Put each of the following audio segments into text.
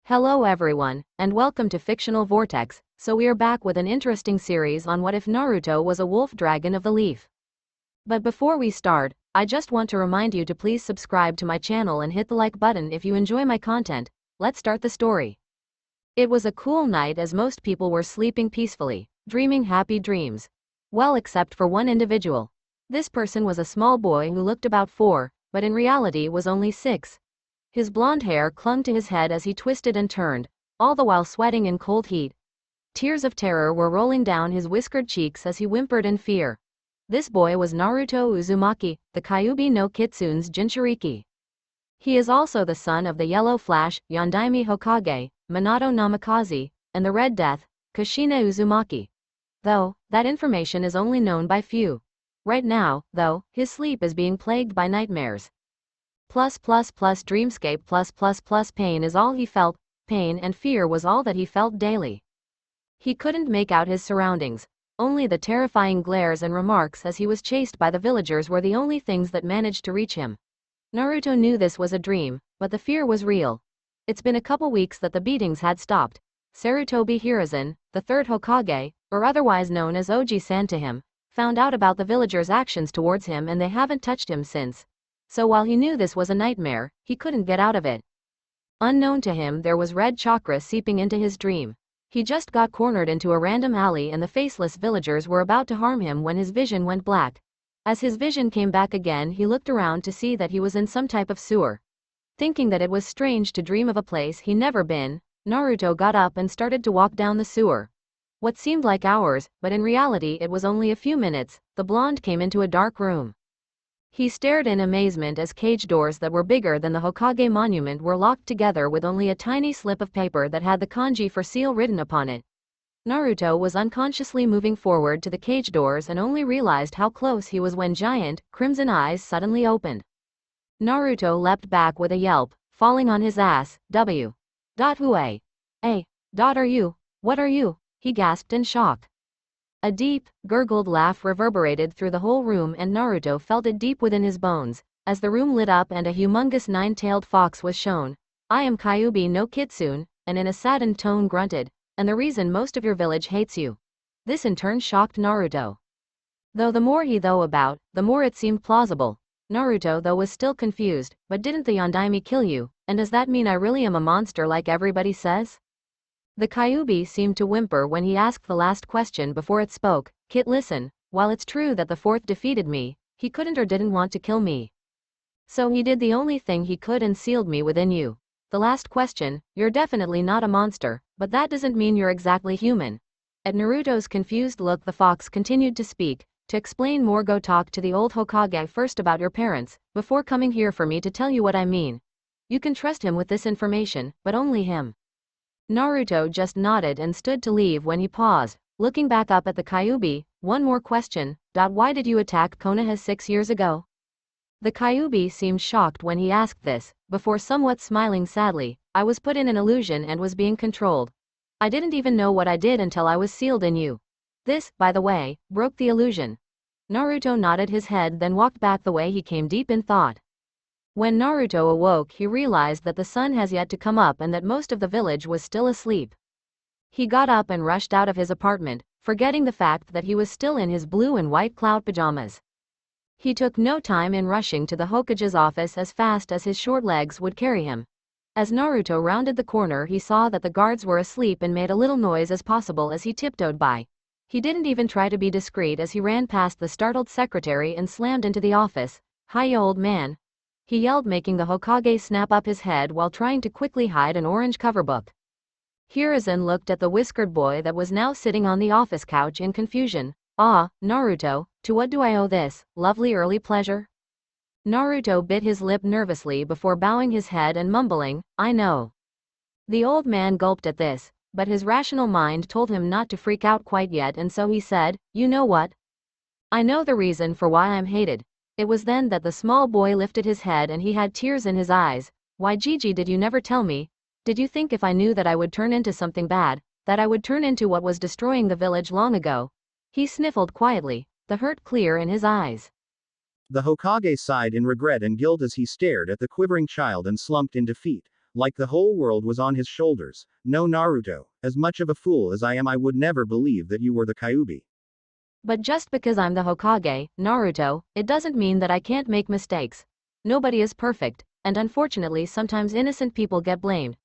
Hello everyone, and welcome to Fictional Vortex. So we are back with an interesting series on what if Naruto was a wolf dragon of the leaf. But before we start, I just want to remind you to please subscribe to my channel and hit the like button if you enjoy my content. Let's start the story. It was a cool night as most people were sleeping peacefully, dreaming happy dreams. Well, except for one individual. This person was a small boy who looked about 4, but in reality was only 6. His blonde hair clung to his head as he twisted and turned, all the while sweating in cold heat. Tears of terror were rolling down his whiskered cheeks as he whimpered in fear. This boy was Naruto Uzumaki, the Kyuubi no Kitsune's Jinchuriki. He is also the son of the Yellow Flash, Yondaime Hokage, Minato Namikaze, and the Red Death, Kushina Uzumaki. Though, that information is only known by few. Right now, though, his sleep is being plagued by nightmares. Dreamscape pain is all he felt, pain and fear was all that he felt daily. He couldn't make out his surroundings, only the terrifying glares and remarks as he was chased by the villagers were the only things that managed to reach him. Naruto knew this was a dream, but the fear was real. It's been a couple weeks that the beatings had stopped. Sarutobi Hiruzen, the third Hokage, or otherwise known as Oji-san to him, found out about the villagers' actions towards him and they haven't touched him since. So while he knew this was a nightmare, he couldn't get out of it. Unknown to him, there was red chakra seeping into his dream. He just got cornered into a random alley and the faceless villagers were about to harm him when his vision went black. As his vision came back again, he looked around to see that he was in some type of sewer. Thinking that it was strange to dream of a place he never been, Naruto got up and started to walk down the sewer. What seemed like hours, but in reality it was only a few minutes, the blonde came into a dark room. He stared in amazement as cage doors that were bigger than the Hokage monument were locked together with only a tiny slip of paper that had the kanji for seal written upon it. Naruto was unconsciously moving forward to the cage doors and only realized how close he was when giant, crimson eyes suddenly opened. Naruto leapt back with a yelp, falling on his ass. Who a? Are you? What are you? He gasped in shock. A deep, gurgled laugh reverberated through the whole room and Naruto felt it deep within his bones, as the room lit up and a humongous 9-tailed fox was shown. I am Kyuubi no Kitsune, and in a saddened tone grunted, and the reason most of your village hates you. This in turn shocked Naruto. Though the more he thought about, the more it seemed plausible. Naruto though was still confused, but didn't the Yondaime kill you, and does that mean I really am a monster like everybody says? The Kyuubi seemed to whimper when he asked the last question before it spoke. Kit, listen, while it's true that the fourth defeated me, he couldn't or didn't want to kill me. So he did the only thing he could and sealed me within you. The last question, you're definitely not a monster, but that doesn't mean you're exactly human. At Naruto's confused look the fox continued to speak. To explain more, go talk to the old Hokage first about your parents, before coming here for me to tell you what I mean. You can trust him with this information, but only him. Naruto just nodded and stood to leave when he paused, looking back up at the Kyuubi. One more question. Why did you attack Konoha 6 years ago? The Kyuubi seemed shocked when he asked this, before somewhat smiling sadly. I was put in an illusion and was being controlled. I didn't even know what I did until I was sealed in you. This, by the way, broke the illusion. Naruto nodded his head then walked back the way he came, deep in thought. When Naruto awoke, he realized that the sun has yet to come up and that most of the village was still asleep. He got up and rushed out of his apartment, forgetting the fact that he was still in his blue and white cloud pajamas. He took no time in rushing to the Hokage's office as fast as his short legs would carry him. As Naruto rounded the corner, he saw that the guards were asleep and made a little noise as possible as he tiptoed by. He didn't even try to be discreet as he ran past the startled secretary and slammed into the office. Hi, old man, he yelled, making the Hokage snap up his head while trying to quickly hide an orange cover book. Hiruzen looked at the whiskered boy that was now sitting on the office couch in confusion. Ah, Naruto, to what do I owe this lovely early pleasure? Naruto bit his lip nervously before bowing his head and mumbling, I know. The old man gulped at this, but his rational mind told him not to freak out quite yet, and so he said, you know what? I know the reason for why I'm hated. It was then that the small boy lifted his head and he had tears in his eyes. Why, Gigi, did you never tell me? Did you think if I knew that I would turn into something bad, that I would turn into what was destroying the village long ago? He sniffled quietly, the hurt clear in his eyes. The Hokage sighed in regret and guilt as he stared at the quivering child and slumped in defeat, like the whole world was on his shoulders. No, Naruto, as much of a fool as I am, I would never believe that you were the Kyuubi. But just because I'm the Hokage, Naruto, it doesn't mean that I can't make mistakes. Nobody is perfect, and unfortunately sometimes innocent people get blamed.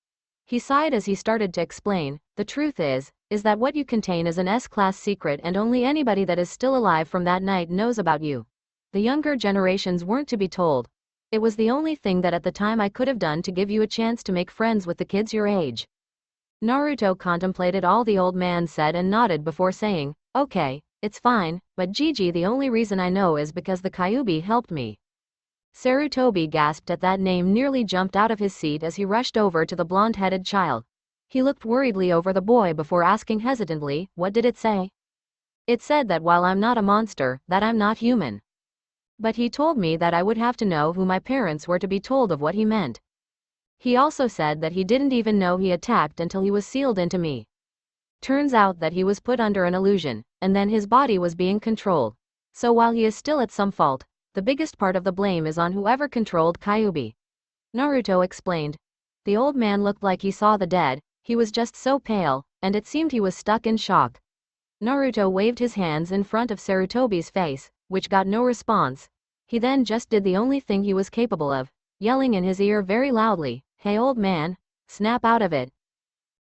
He sighed as he started to explain, the truth is that what you contain is an S-class secret and only anybody that is still alive from that night knows about you. The younger generations weren't to be told. It was the only thing that at the time I could have done to give you a chance to make friends with the kids your age. Naruto contemplated all the old man said and nodded before saying, okay, it's fine, but Gigi, the only reason I know is because the Kyuubi helped me. Sarutobi gasped at that name, nearly jumped out of his seat as he rushed over to the blonde-headed child. He looked worriedly over the boy before asking hesitantly, what did it say? It said that while I'm not a monster, that I'm not human. But he told me that I would have to know who my parents were to be told of what he meant. He also said that he didn't even know he attacked until he was sealed into me. Turns out that he was put under an illusion, and then his body was being controlled. So while he is still at some fault, the biggest part of the blame is on whoever controlled Kyuubi. Naruto explained. The old man looked like he saw the dead, he was just so pale, and it seemed he was stuck in shock. Naruto waved his hands in front of Sarutobi's face, which got no response. He then just did the only thing he was capable of, yelling in his ear very loudly, hey old man, snap out of it.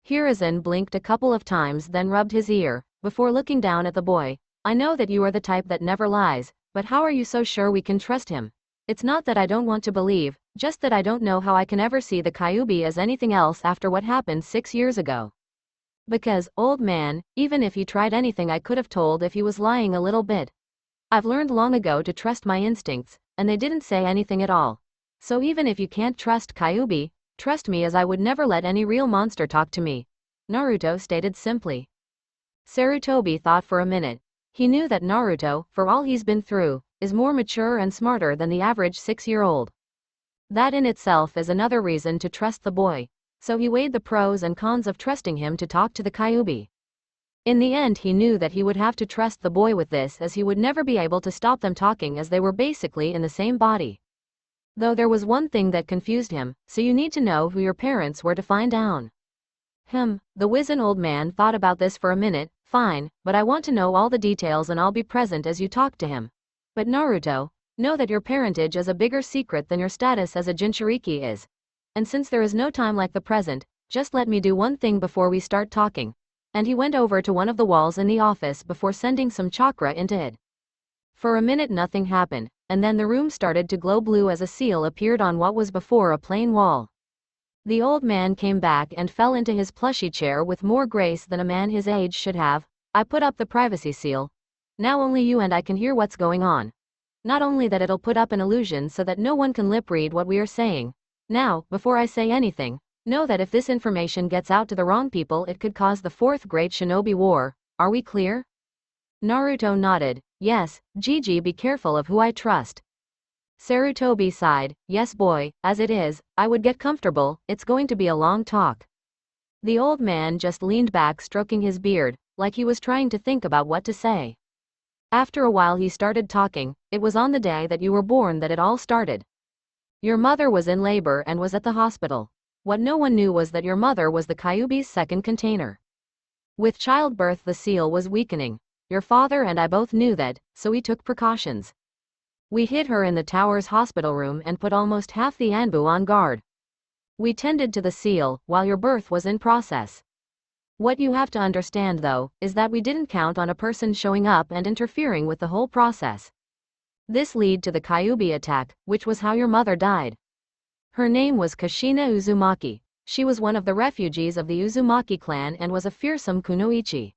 Hiruzen blinked a couple of times, then rubbed his ear, before looking down at the boy. I know that you are the type that never lies, but how are you so sure we can trust him? It's not that I don't want to believe, just that I don't know how I can ever see the Kyuubi as anything else after what happened 6 years ago. Because, old man, even if he tried anything I could have told if he was lying a little bit. I've learned long ago to trust my instincts, and they didn't say anything at all. So even if you can't trust Kyuubi, trust me, as I would never let any real monster talk to me. Naruto stated simply. Sarutobi thought for a minute. He knew that Naruto, for all he's been through, is more mature and smarter than the average 6-year-old. That in itself is another reason to trust the boy, so he weighed the pros and cons of trusting him to talk to the Kyuubi. In the end he knew that he would have to trust the boy with this, as he would never be able to stop them talking, as they were basically in the same body. Though there was one thing that confused him, so you need to know who your parents were to find out. The wizened old man thought about this for a minute. Fine, but I want to know all the details and I'll be present as you talk to him. But Naruto, know that your parentage is a bigger secret than your status as a Jinchuriki is. And since there is no time like the present, just let me do one thing before we start talking. And he went over to one of the walls in the office before sending some chakra into it. For a minute nothing happened, and then the room started to glow blue as a seal appeared on what was before a plain wall. The old man came back and fell into his plushy chair with more grace than a man his age should have. I put up the privacy seal. Now only you and I can hear what's going on. Not only that, it'll put up an illusion so that no one can lip read what we are saying. Now, before I say anything, know that if this information gets out to the wrong people, it could cause the Fourth Great Shinobi War. Are we clear? Naruto nodded. Yes, Gigi, be careful of who I trust. Sarutobi sighed. Yes boy, as it is, I would get comfortable, it's going to be a long talk. The old man just leaned back, stroking his beard, like he was trying to think about what to say. After a while he started talking. It was on the day that you were born that it all started. Your mother was in labor and was at the hospital. What no one knew was that your mother was the Kyuubi's second container. With childbirth the seal was weakening. Your father and I both knew that, so we took precautions. We hid her in the tower's hospital room and put almost half the Anbu on guard. We tended to the seal while your birth was in process. What you have to understand though, is that we didn't count on a person showing up and interfering with the whole process. This led to the Kyuubi attack, which was how your mother died. Her name was Kushina Uzumaki. She was one of the refugees of the Uzumaki clan and was a fearsome kunoichi.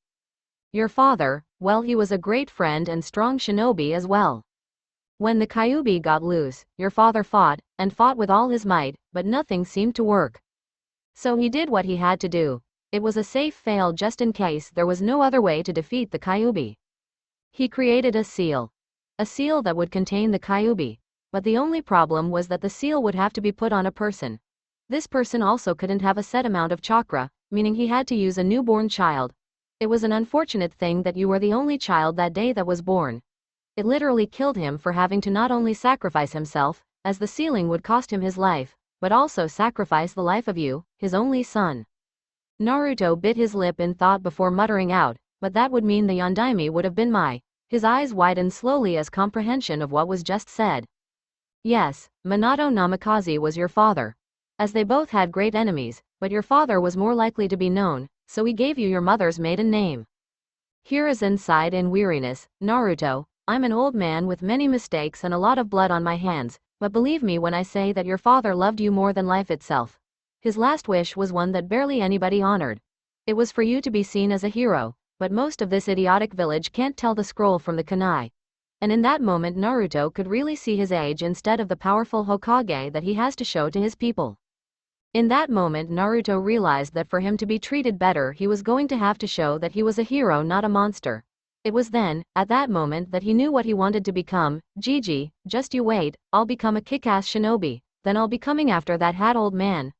Your father, well, he was a great friend and strong shinobi as well. When the Kyuubi got loose, your father fought, and fought with all his might, but nothing seemed to work. So he did what he had to do. It was a safe fail just in case there was no other way to defeat the Kyuubi. He created a seal. A seal that would contain the Kyuubi. But the only problem was that the seal would have to be put on a person. This person also couldn't have a set amount of chakra, meaning he had to use a newborn child. It was an unfortunate thing that you were the only child that day that was born. It literally killed him for having to not only sacrifice himself, as the sealing would cost him his life, but also sacrifice the life of you, his only son. Naruto bit his lip in thought before muttering out, but that would mean the Yondaime would have been my. His eyes widened slowly as comprehension of what was just said. Yes, Minato Namikaze was your father. As they both had great enemies, but your father was more likely to be known, so he gave you your mother's maiden name. Hiruzen sighed in weariness. Naruto, I'm an old man with many mistakes and a lot of blood on my hands, but believe me when I say that your father loved you more than life itself. His last wish was one that barely anybody honored. It was for you to be seen as a hero, but most of this idiotic village can't tell the scroll from the kunai. And in that moment Naruto could really see his age instead of the powerful Hokage that he has to show to his people. In that moment Naruto realized that for him to be treated better he was going to have to show that he was a hero, not a monster. It was then, at that moment, that he knew what he wanted to become. Gigi, just you wait, I'll become a kick-ass shinobi, then I'll be coming after that hat old man.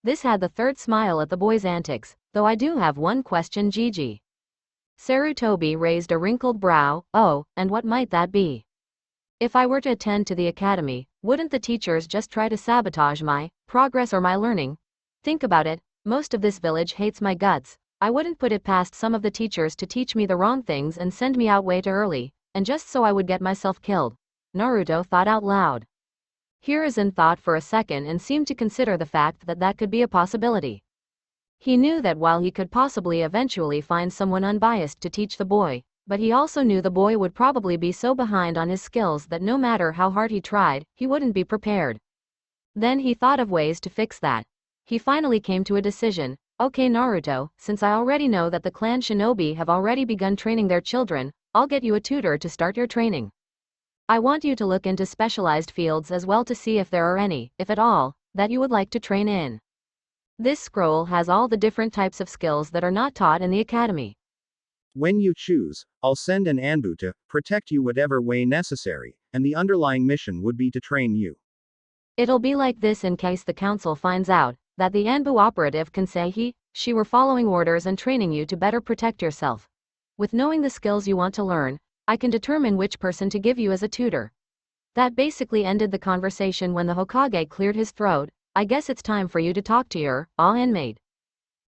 This had the third smile at the boy's antics, though I do have one question Gigi. Sarutobi raised a wrinkled brow. Oh, and what might that be? If I were to attend to the academy, wouldn't the teachers just try to sabotage my progress or my learning? Think about it, most of this village hates my guts. I wouldn't put it past some of the teachers to teach me the wrong things and send me out way too early, and just so I would get myself killed. Naruto thought out loud. Hiruzen thought for a second and seemed to consider the fact that that could be a possibility. He knew that while he could possibly eventually find someone unbiased to teach the boy, but he also knew the boy would probably be so behind on his skills that no matter how hard he tried, he wouldn't be prepared. Then he thought of ways to fix that. He finally came to a decision. Okay Naruto, since I already know that the clan shinobi have already begun training their children, I'll get you a tutor to start your training. I want you to look into specialized fields as well to see if there are any, if at all, that you would like to train in. This scroll has all the different types of skills that are not taught in the academy. When you choose, I'll send an Anbu to protect you whatever way necessary, and the underlying mission would be to train you. It'll be like this in case the council finds out that the Anbu operative can say she were following orders and training you to better protect yourself. With knowing the skills you want to learn, I can determine which person to give you as a tutor. That basically ended the conversation when the Hokage cleared his throat. I guess it's time for you to talk to your handmaid.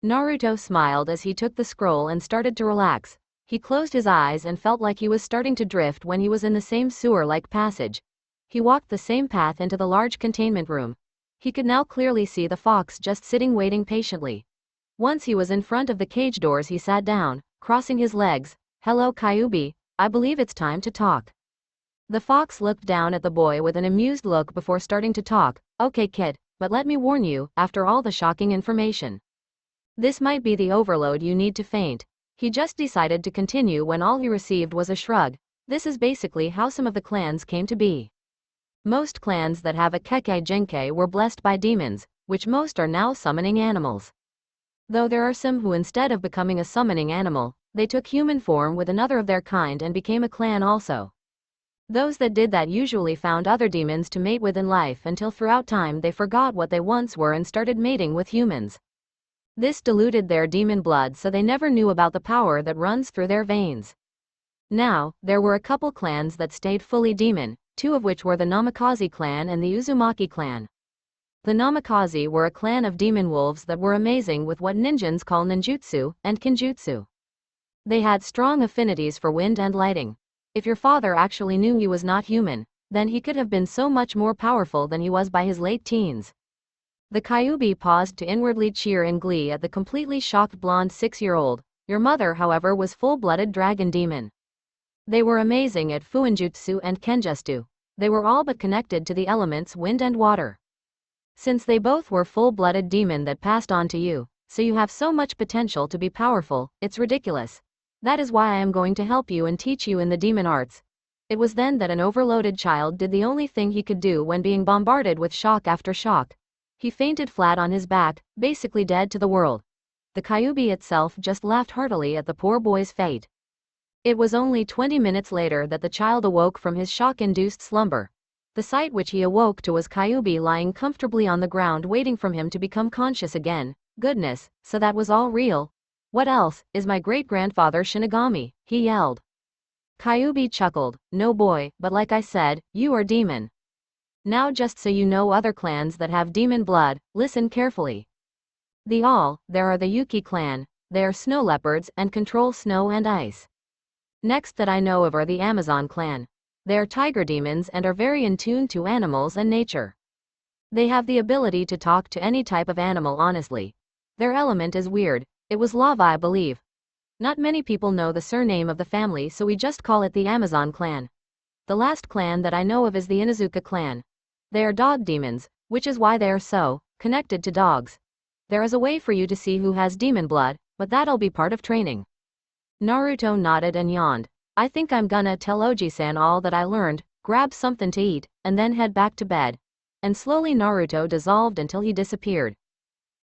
Naruto smiled as he took the scroll and started to relax. He closed his eyes and felt like he was starting to drift when he was in the same sewer-like passage. He walked the same path into the large containment room. He could now clearly see the fox just sitting waiting patiently. Once he was in front of the cage doors he sat down, crossing his legs. Hello Kyuubi, I believe it's time to talk. The fox looked down at the boy with an amused look before starting to talk. Okay kid, but let me warn you, after all the shocking information, this might be the overload you need to faint. He just decided to continue when all he received was a shrug. This is basically how some of the clans came to be. Most clans that have a Kekkei Genkei were blessed by demons, which most are now summoning animals. Though there are some who instead of becoming a summoning animal, they took human form with another of their kind and became a clan also. Those that did that usually found other demons to mate with in life until throughout time they forgot what they once were and started mating with humans. This diluted their demon blood so they never knew about the power that runs through their veins. Now, there were a couple clans that stayed fully demon, two of which were the Namikaze clan and the Uzumaki clan. The Namikaze were a clan of demon wolves that were amazing with what ninjins call ninjutsu and kinjutsu. They had strong affinities for wind and lighting. If your father actually knew he was not human, then he could have been so much more powerful than he was by his late teens. The Kyuubi paused to inwardly cheer in glee at the completely shocked blonde 6-year-old. Your mother, however, was full-blooded dragon demon. They were amazing at fuinjutsu and kenjutsu. They were all but connected to the elements wind and water. Since they both were full-blooded demon that passed on to you, so you have so much potential to be powerful, it's ridiculous. That is why I am going to help you and teach you in the demon arts. It was then that an overloaded child did the only thing he could do when being bombarded with shock after shock. He fainted flat on his back, basically dead to the world. The Kyuubi itself just laughed heartily at the poor boy's fate. It was only 20 minutes later that the child awoke from his shock-induced slumber. The sight which he awoke to was Kyuubi lying comfortably on the ground waiting for him to become conscious again. Goodness, so that was all real. What else, is my great-grandfather Shinigami, he yelled. Kyuubi chuckled. No boy, but like I said, you are demon. Now just so you know other clans that have demon blood, listen carefully. There are the Yuki clan, they are snow leopards and control snow and ice. Next that I know of are the Amazon clan. They are tiger demons and are very in tune to animals and nature. They have the ability to talk to any type of animal honestly. Their element is weird, it was lava I believe. Not many people know the surname of the family so we just call it the Amazon clan. The last clan that I know of is the Inuzuka clan. They are dog demons, which is why they are so connected to dogs. There is a way for you to see who has demon blood, but that'll be part of training. Naruto nodded and yawned. I think I'm gonna tell Oji-san all that I learned, grab something to eat, and then head back to bed. And slowly Naruto dissolved until he disappeared.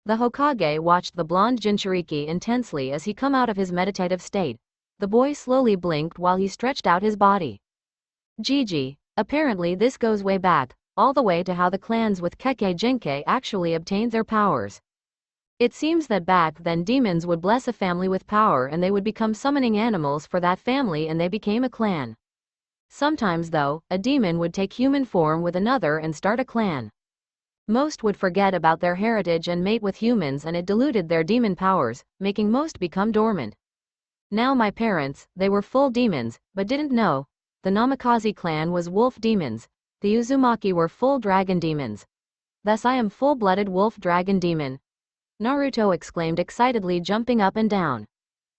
The Hokage watched the blonde Jinchuriki intensely as he come out of his meditative state. The boy slowly blinked while he stretched out his body. Gigi, apparently this goes way back, all the way to how the clans with Kekkei Jinkei actually obtained their powers. It seems that back then demons would bless a family with power and they would become summoning animals for that family and they became a clan. Sometimes though, a demon would take human form with another and start a clan. Most would forget about their heritage and mate with humans and it diluted their demon powers, making most become dormant. Now my parents, they were full demons, but didn't know. The Namikaze clan was wolf demons. The Uzumaki were full dragon demons. Thus I am full-blooded wolf dragon demon. Naruto exclaimed excitedly jumping up and down.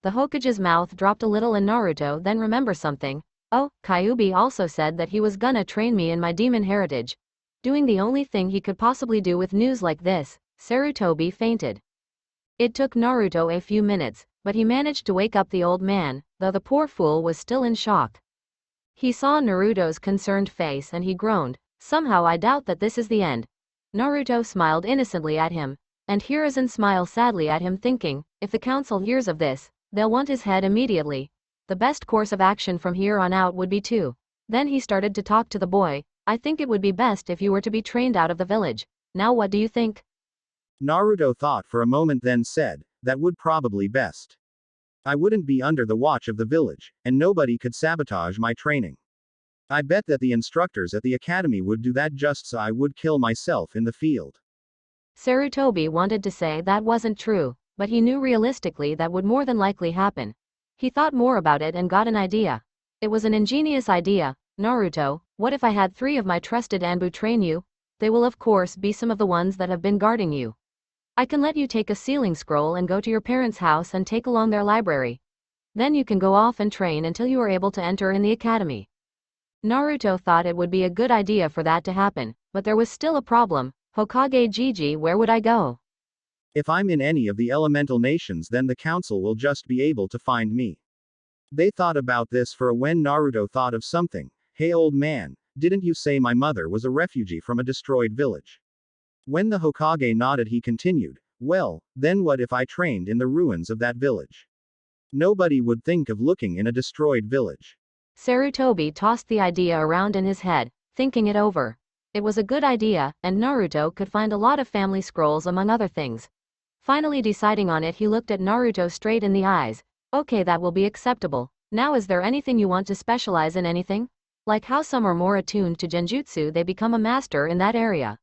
The Hokage's mouth dropped a little and Naruto then remembered something. Oh, Kyuubi also said that he was gonna train me in my demon heritage. Doing the only thing he could possibly do with news like this, Sarutobi fainted. It took Naruto a few minutes, but he managed to wake up the old man, though the poor fool was still in shock. He saw Naruto's concerned face and he groaned, somehow I doubt that this is the end. Naruto smiled innocently at him, and Hiruzen smiled sadly at him thinking, if the council hears of this, they'll want his head immediately. The best course of action from here on out would be to. Then he started to talk to the boy, I think it would be best if you were to be trained out of the village. Now what do you think? Naruto thought for a moment then said, that would probably best. I wouldn't be under the watch of the village, and nobody could sabotage my training. I bet that the instructors at the academy would do that just so I would kill myself in the field. Sarutobi wanted to say that wasn't true, but he knew realistically that would more than likely happen. He thought more about it and got an idea. It was an ingenious idea. Naruto, what if I had 3 of my trusted Anbu train you? They will of course be some of the ones that have been guarding you. I can let you take a sealing scroll and go to your parents' house and take along their library. Then you can go off and train until you are able to enter in the academy. Naruto thought it would be a good idea for that to happen, but there was still a problem. Hokage Gigi, where would I go? If I'm in any of the elemental nations then the council will just be able to find me. They thought about this for a when Naruto thought of something. Hey old man, didn't you say my mother was a refugee from a destroyed village? When the Hokage nodded he continued, well, then what if I trained in the ruins of that village? Nobody would think of looking in a destroyed village. Sarutobi tossed the idea around in his head, thinking it over. It was a good idea, and Naruto could find a lot of family scrolls among other things. Finally deciding on it he looked at Naruto straight in the eyes. Okay, that will be acceptable. Now is there anything you want to specialize in anything? Like how some are more attuned to genjutsu they become a master in that area.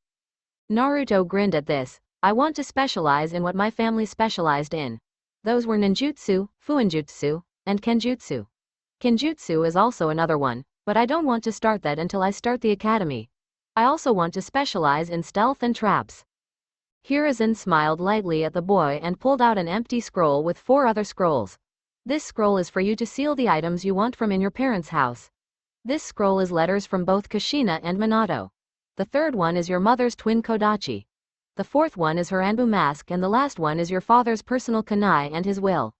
Naruto grinned at this. I want to specialize in what my family specialized in. Those were ninjutsu, fuinjutsu, and kenjutsu. Kenjutsu is also another one, but I don't want to start that until I start the academy. I also want to specialize in stealth and traps. Hiruzen smiled lightly at the boy and pulled out an empty scroll with 4 other scrolls. This scroll is for you to seal the items you want from in your parents' house. This scroll is letters from both Kushina and Minato. The 3rd one is your mother's twin Kodachi. The 4th one is her Anbu mask and the last one is your father's personal kunai and his will.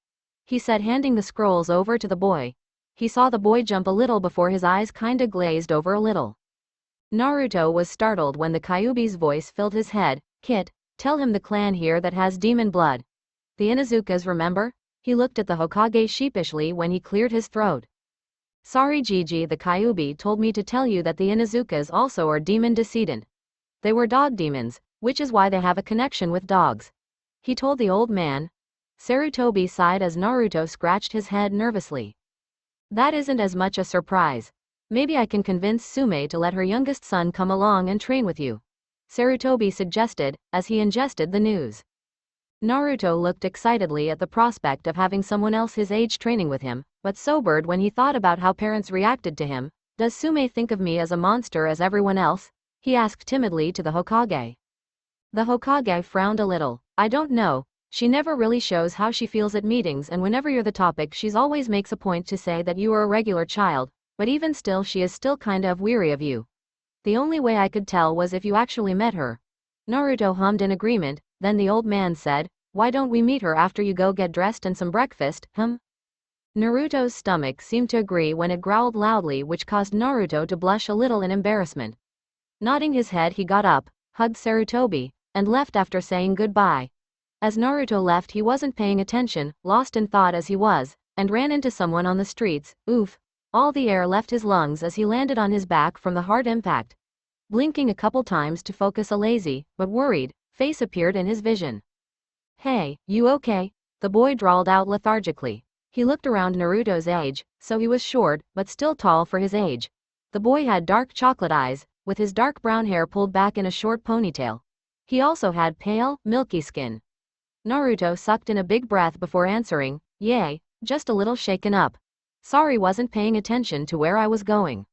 He said handing the scrolls over to the boy. He saw the boy jump a little before his eyes kinda glazed over a little. Naruto was startled when the Kyuubi's voice filled his head. Kit, tell him the clan here that has demon blood. The Inuzukas, remember? He looked at the Hokage sheepishly when he cleared his throat. Sorry Gigi, the Kyuubi told me to tell you that the Inuzukas also are demon descendant. They were dog demons, which is why they have a connection with dogs. He told the old man. Sarutobi sighed as Naruto scratched his head nervously. That isn't as much a surprise. Maybe I can convince Sume to let her youngest son come along and train with you, Sarutobi suggested, as he ingested the news. Naruto looked excitedly at the prospect of having someone else his age training with him, but sobered when he thought about how parents reacted to him. Does Sume think of me as a monster as everyone else? He asked timidly to the Hokage. The Hokage frowned a little. I don't know. She never really shows how she feels at meetings, and whenever you're the topic she's always makes a point to say that you are a regular child, but even still she is still kinda of weary of you. The only way I could tell was if you actually met her. Naruto hummed in agreement, then the old man said, why don't we meet her after you go get dressed and some breakfast, Naruto's stomach seemed to agree when it growled loudly, which caused Naruto to blush a little in embarrassment. Nodding his head, he got up, hugged Sarutobi, and left after saying goodbye. As Naruto left, he wasn't paying attention, lost in thought as he was, and ran into someone on the streets. Oof. All the air left his lungs as he landed on his back from the hard impact. Blinking a couple times to focus a lazy, but worried, face appeared in his vision. Hey, you okay? The boy drawled out lethargically. He looked around Naruto's age, so he was short, but still tall for his age. The boy had dark chocolate eyes, with his dark brown hair pulled back in a short ponytail. He also had pale, milky skin. Naruto sucked in a big breath before answering, yay, just a little shaken up. Sorry, wasn't paying attention to where I was going.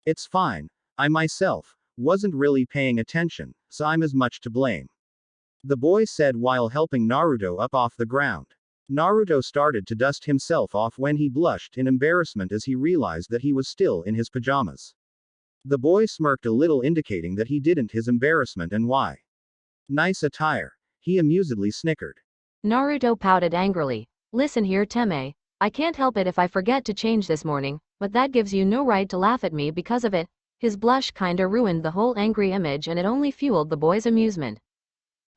It's fine. I myself wasn't really paying attention, so I'm as much to blame, the boy said while helping Naruto up off the ground. Naruto started to dust himself off when he blushed in embarrassment as he realized that he was still in his pajamas. The boy smirked a little, indicating that he didn't his embarrassment and why. Nice attire, he amusedly snickered. Naruto pouted angrily. Listen here, Teme. I can't help it if I forget to change this morning, but that gives you no right to laugh at me because of it. His blush kinda ruined the whole angry image and it only fueled the boy's amusement.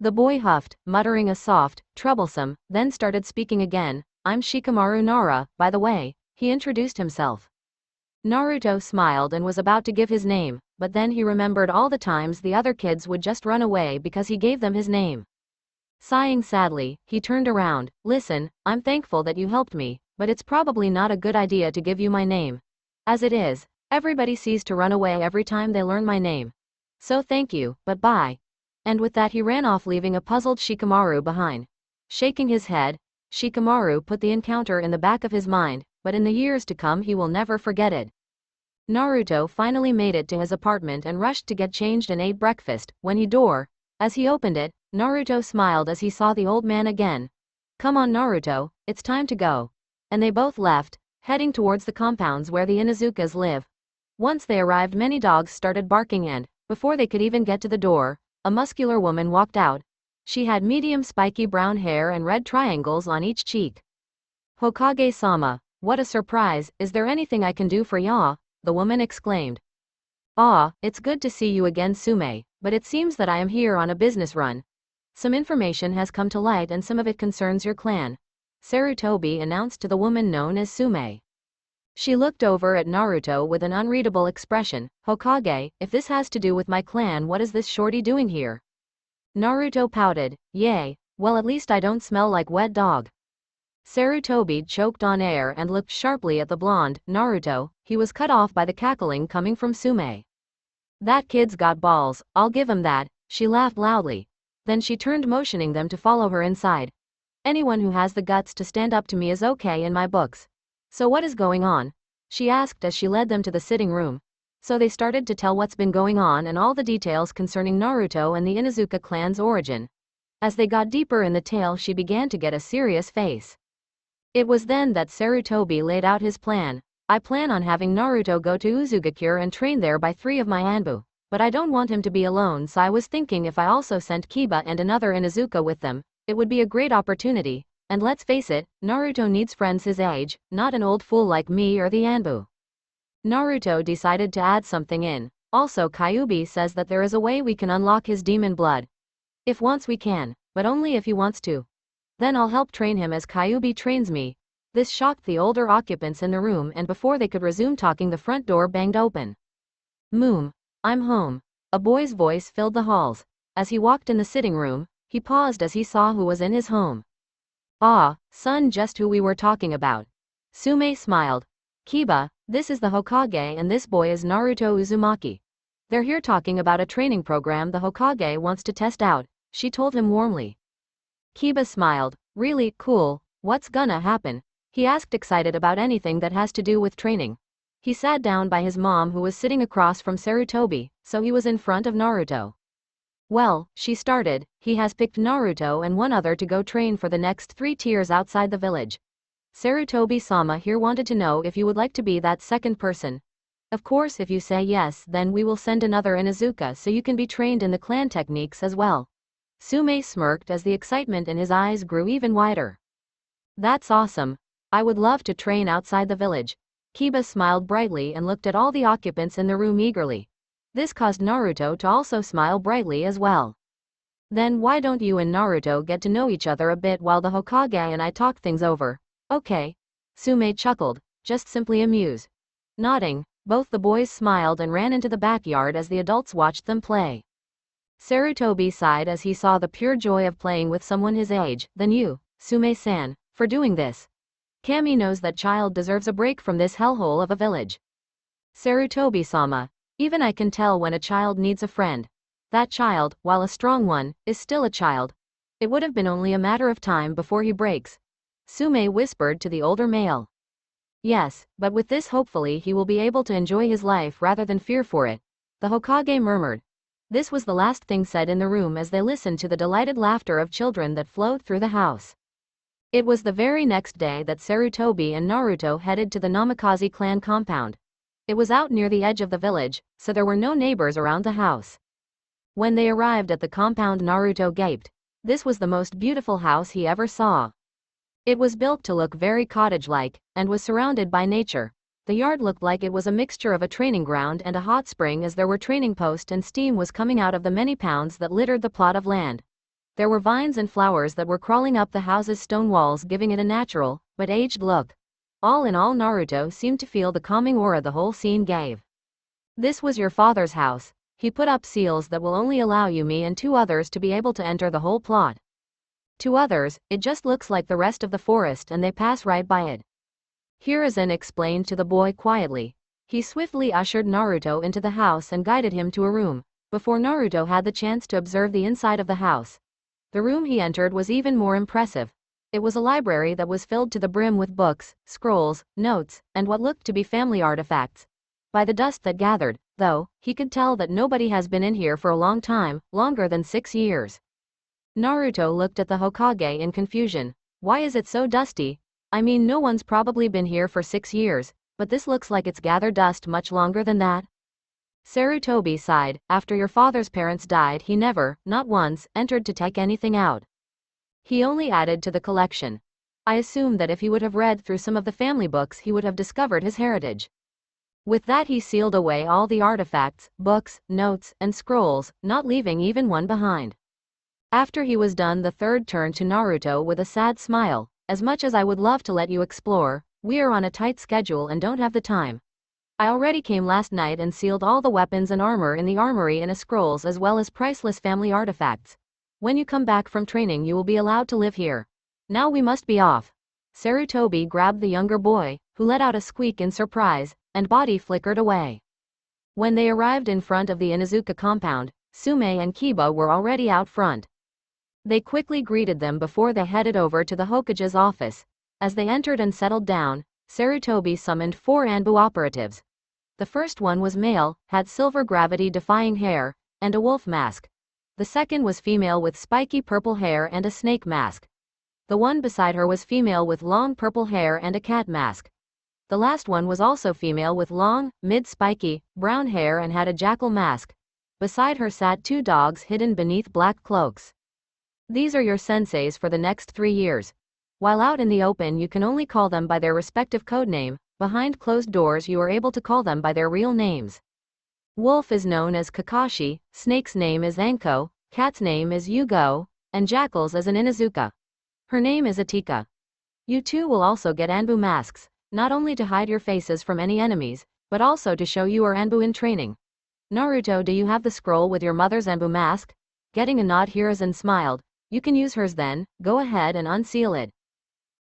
The boy huffed, muttering a soft, troublesome, then started speaking again. I'm Shikamaru Nara, by the way, he introduced himself. Naruto smiled and was about to give his name, but then he remembered all the times the other kids would just run away because he gave them his name. Sighing sadly, he turned around. Listen, I'm thankful that you helped me, but it's probably not a good idea to give you my name. As it is, everybody sees to run away every time they learn my name. So thank you, but bye. And with that he ran off, leaving a puzzled Shikamaru behind. Shaking his head, Shikamaru put the encounter in the back of his mind, but in the years to come he will never forget it. Naruto finally made it to his apartment and rushed to get changed and ate breakfast. As he opened it, Naruto smiled as he saw the old man again. Come on Naruto, it's time to go. And they both left, heading towards the compounds where the Inuzukas live. Once they arrived, many dogs started barking and, before they could even get to the door, a muscular woman walked out. She had medium spiky brown hair and red triangles on each cheek. Hokage-sama, what a surprise, is there anything I can do for ya? The woman exclaimed. Ah, it's good to see you again Sume, but it seems that I am here on a business run. Some information has come to light and some of it concerns your clan, Sarutobi announced to the woman known as Sume. She looked over at Naruto with an unreadable expression. Hokage, if this has to do with my clan, what is this shorty doing here? Naruto pouted. Yay, well at least I don't smell like wet dog. Sarutobi choked on air and looked sharply at the blonde, Naruto. He was cut off by the cackling coming from Sume. That kid's got balls, I'll give him that, she laughed loudly. Then she turned, motioning them to follow her inside. Anyone who has the guts to stand up to me is okay in my books. So what is going on? She asked as she led them to the sitting room. So they started to tell what's been going on and all the details concerning Naruto and the Inuzuka clan's origin. As they got deeper in the tale, she began to get a serious face. It was then that Sarutobi laid out his plan. I plan on having Naruto go to Uzugakure and train there by 3 of my Anbu. But I don't want him to be alone, so I was thinking if I also sent Kiba and another Inuzuka with them, it would be a great opportunity. And let's face it, Naruto needs friends his age, not an old fool like me or the Anbu. Naruto decided to add something in. Also, Kyuubi says that there is a way we can unlock his demon blood. If once we can, but only if he wants to. Then I'll help train him as Kyuubi trains me. This shocked the older occupants in the room, and before they could resume talking, the front door banged open. Moom, I'm home. A boy's voice filled the halls. As he walked in the sitting room, he paused as he saw who was in his home. Ah, son, just who we were talking about. Sume smiled. Kiba, this is the Hokage and this boy is Naruto Uzumaki. They're here talking about a training program the Hokage wants to test out, she told him warmly. Kiba smiled. Really, cool, what's gonna happen? He asked, excited about anything that has to do with training. He sat down by his mom, who was sitting across from Sarutobi, so he was in front of Naruto. Well, she started, he has picked Naruto and one other to go train for the next 3 tiers outside the village. Sarutobi-sama here wanted to know if you would like to be that second person. Of course, if you say yes, then we will send another Inuzuka so you can be trained in the clan techniques as well. Sume smirked as the excitement in his eyes grew even wider. That's awesome. I would love to train outside the village. Kiba smiled brightly and looked at all the occupants in the room eagerly. This caused Naruto to also smile brightly as well. Then why don't you and Naruto get to know each other a bit while the Hokage and I talk things over? Okay. Sume chuckled, just simply amused. Nodding, both the boys smiled and ran into the backyard as the adults watched them play. Sarutobi sighed as he saw the pure joy of playing with someone his age. Then you, Sume-san, for doing this. Kami knows that child deserves a break from this hellhole of a village. Sarutobi-sama, even I can tell when a child needs a friend. That child, while a strong one, is still a child. It would have been only a matter of time before he breaks. Sume whispered to the older male. Yes, but with this hopefully he will be able to enjoy his life rather than fear for it. The Hokage murmured. This was the last thing said in the room as they listened to the delighted laughter of children that flowed through the house. It was the very next day that Sarutobi and Naruto headed to the Namikaze clan compound. It was out near the edge of the village, so there were no neighbors around the house. When they arrived at the compound, Naruto gaped. This was the most beautiful house he ever saw. It was built to look very cottage-like, and was surrounded by nature. The yard looked like it was a mixture of a training ground and a hot spring, as there were training posts and steam was coming out of the many pounds that littered the plot of land. There were vines and flowers that were crawling up the house's stone walls, giving it a natural, but aged look. All in all, Naruto seemed to feel the calming aura the whole scene gave. This was your father's house. He put up seals that will only allow you, me and 2 others to be able to enter the whole plot. 2 others, it just looks like the rest of the forest and they pass right by it. Hiruzen explained to the boy quietly. He swiftly ushered Naruto into the house and guided him to a room, before Naruto had the chance to observe the inside of the house. The room he entered was even more impressive. It was a library that was filled to the brim with books, scrolls, notes, and what looked to be family artifacts. By the dust that gathered, though, he could tell that nobody has been in here for a long time, longer than 6 years. Naruto looked at the Hokage in confusion. Why is it so dusty? I mean, no one's probably been here for 6 years, but this looks like it's gathered dust much longer than that. Sarutobi sighed. After your father's parents died, he never, not once, entered to take anything out. He only added to the collection. I assume that if he would have read through some of the family books, he would have discovered his heritage. With that, he sealed away all the artifacts, books, notes, and scrolls, not leaving even one behind. After he was done, the third turned to Naruto with a sad smile. As much as I would love to let you explore, we are on a tight schedule and don't have the time. I already came last night and sealed all the weapons and armor in the armory and scrolls, as well as priceless family artifacts. When you come back from training, you will be allowed to live here. Now we must be off. Sarutobi grabbed the younger boy, who let out a squeak in surprise, and body flickered away. When they arrived in front of the Inuzuka compound, Sume and Kiba were already out front. They quickly greeted them before they headed over to the Hokage's office. As they entered and settled down, Sarutobi summoned 4 Anbu operatives. The first one was male, had silver gravity-defying hair, and a wolf mask. The second was female with spiky purple hair and a snake mask. The one beside her was female with long purple hair and a cat mask. The last one was also female with long, mid-spiky, brown hair and had a jackal mask. Beside her sat 2 dogs hidden beneath black cloaks. These are your senseis for the next 3 years. While out in the open, you can only call them by their respective code name. Behind closed doors, you are able to call them by their real names. Wolf is known as Kakashi, snake's name is Anko, cat's name is Yugo, and jackal's is an Inuzuka. Her name is Atika. You 2 will also get Anbu masks, not only to hide your faces from any enemies, but also to show you are Anbu in training. Naruto, do you have the scroll with your mother's Anbu mask? Getting a nod, Hiruzen smiled. You can use hers then, go ahead and unseal it.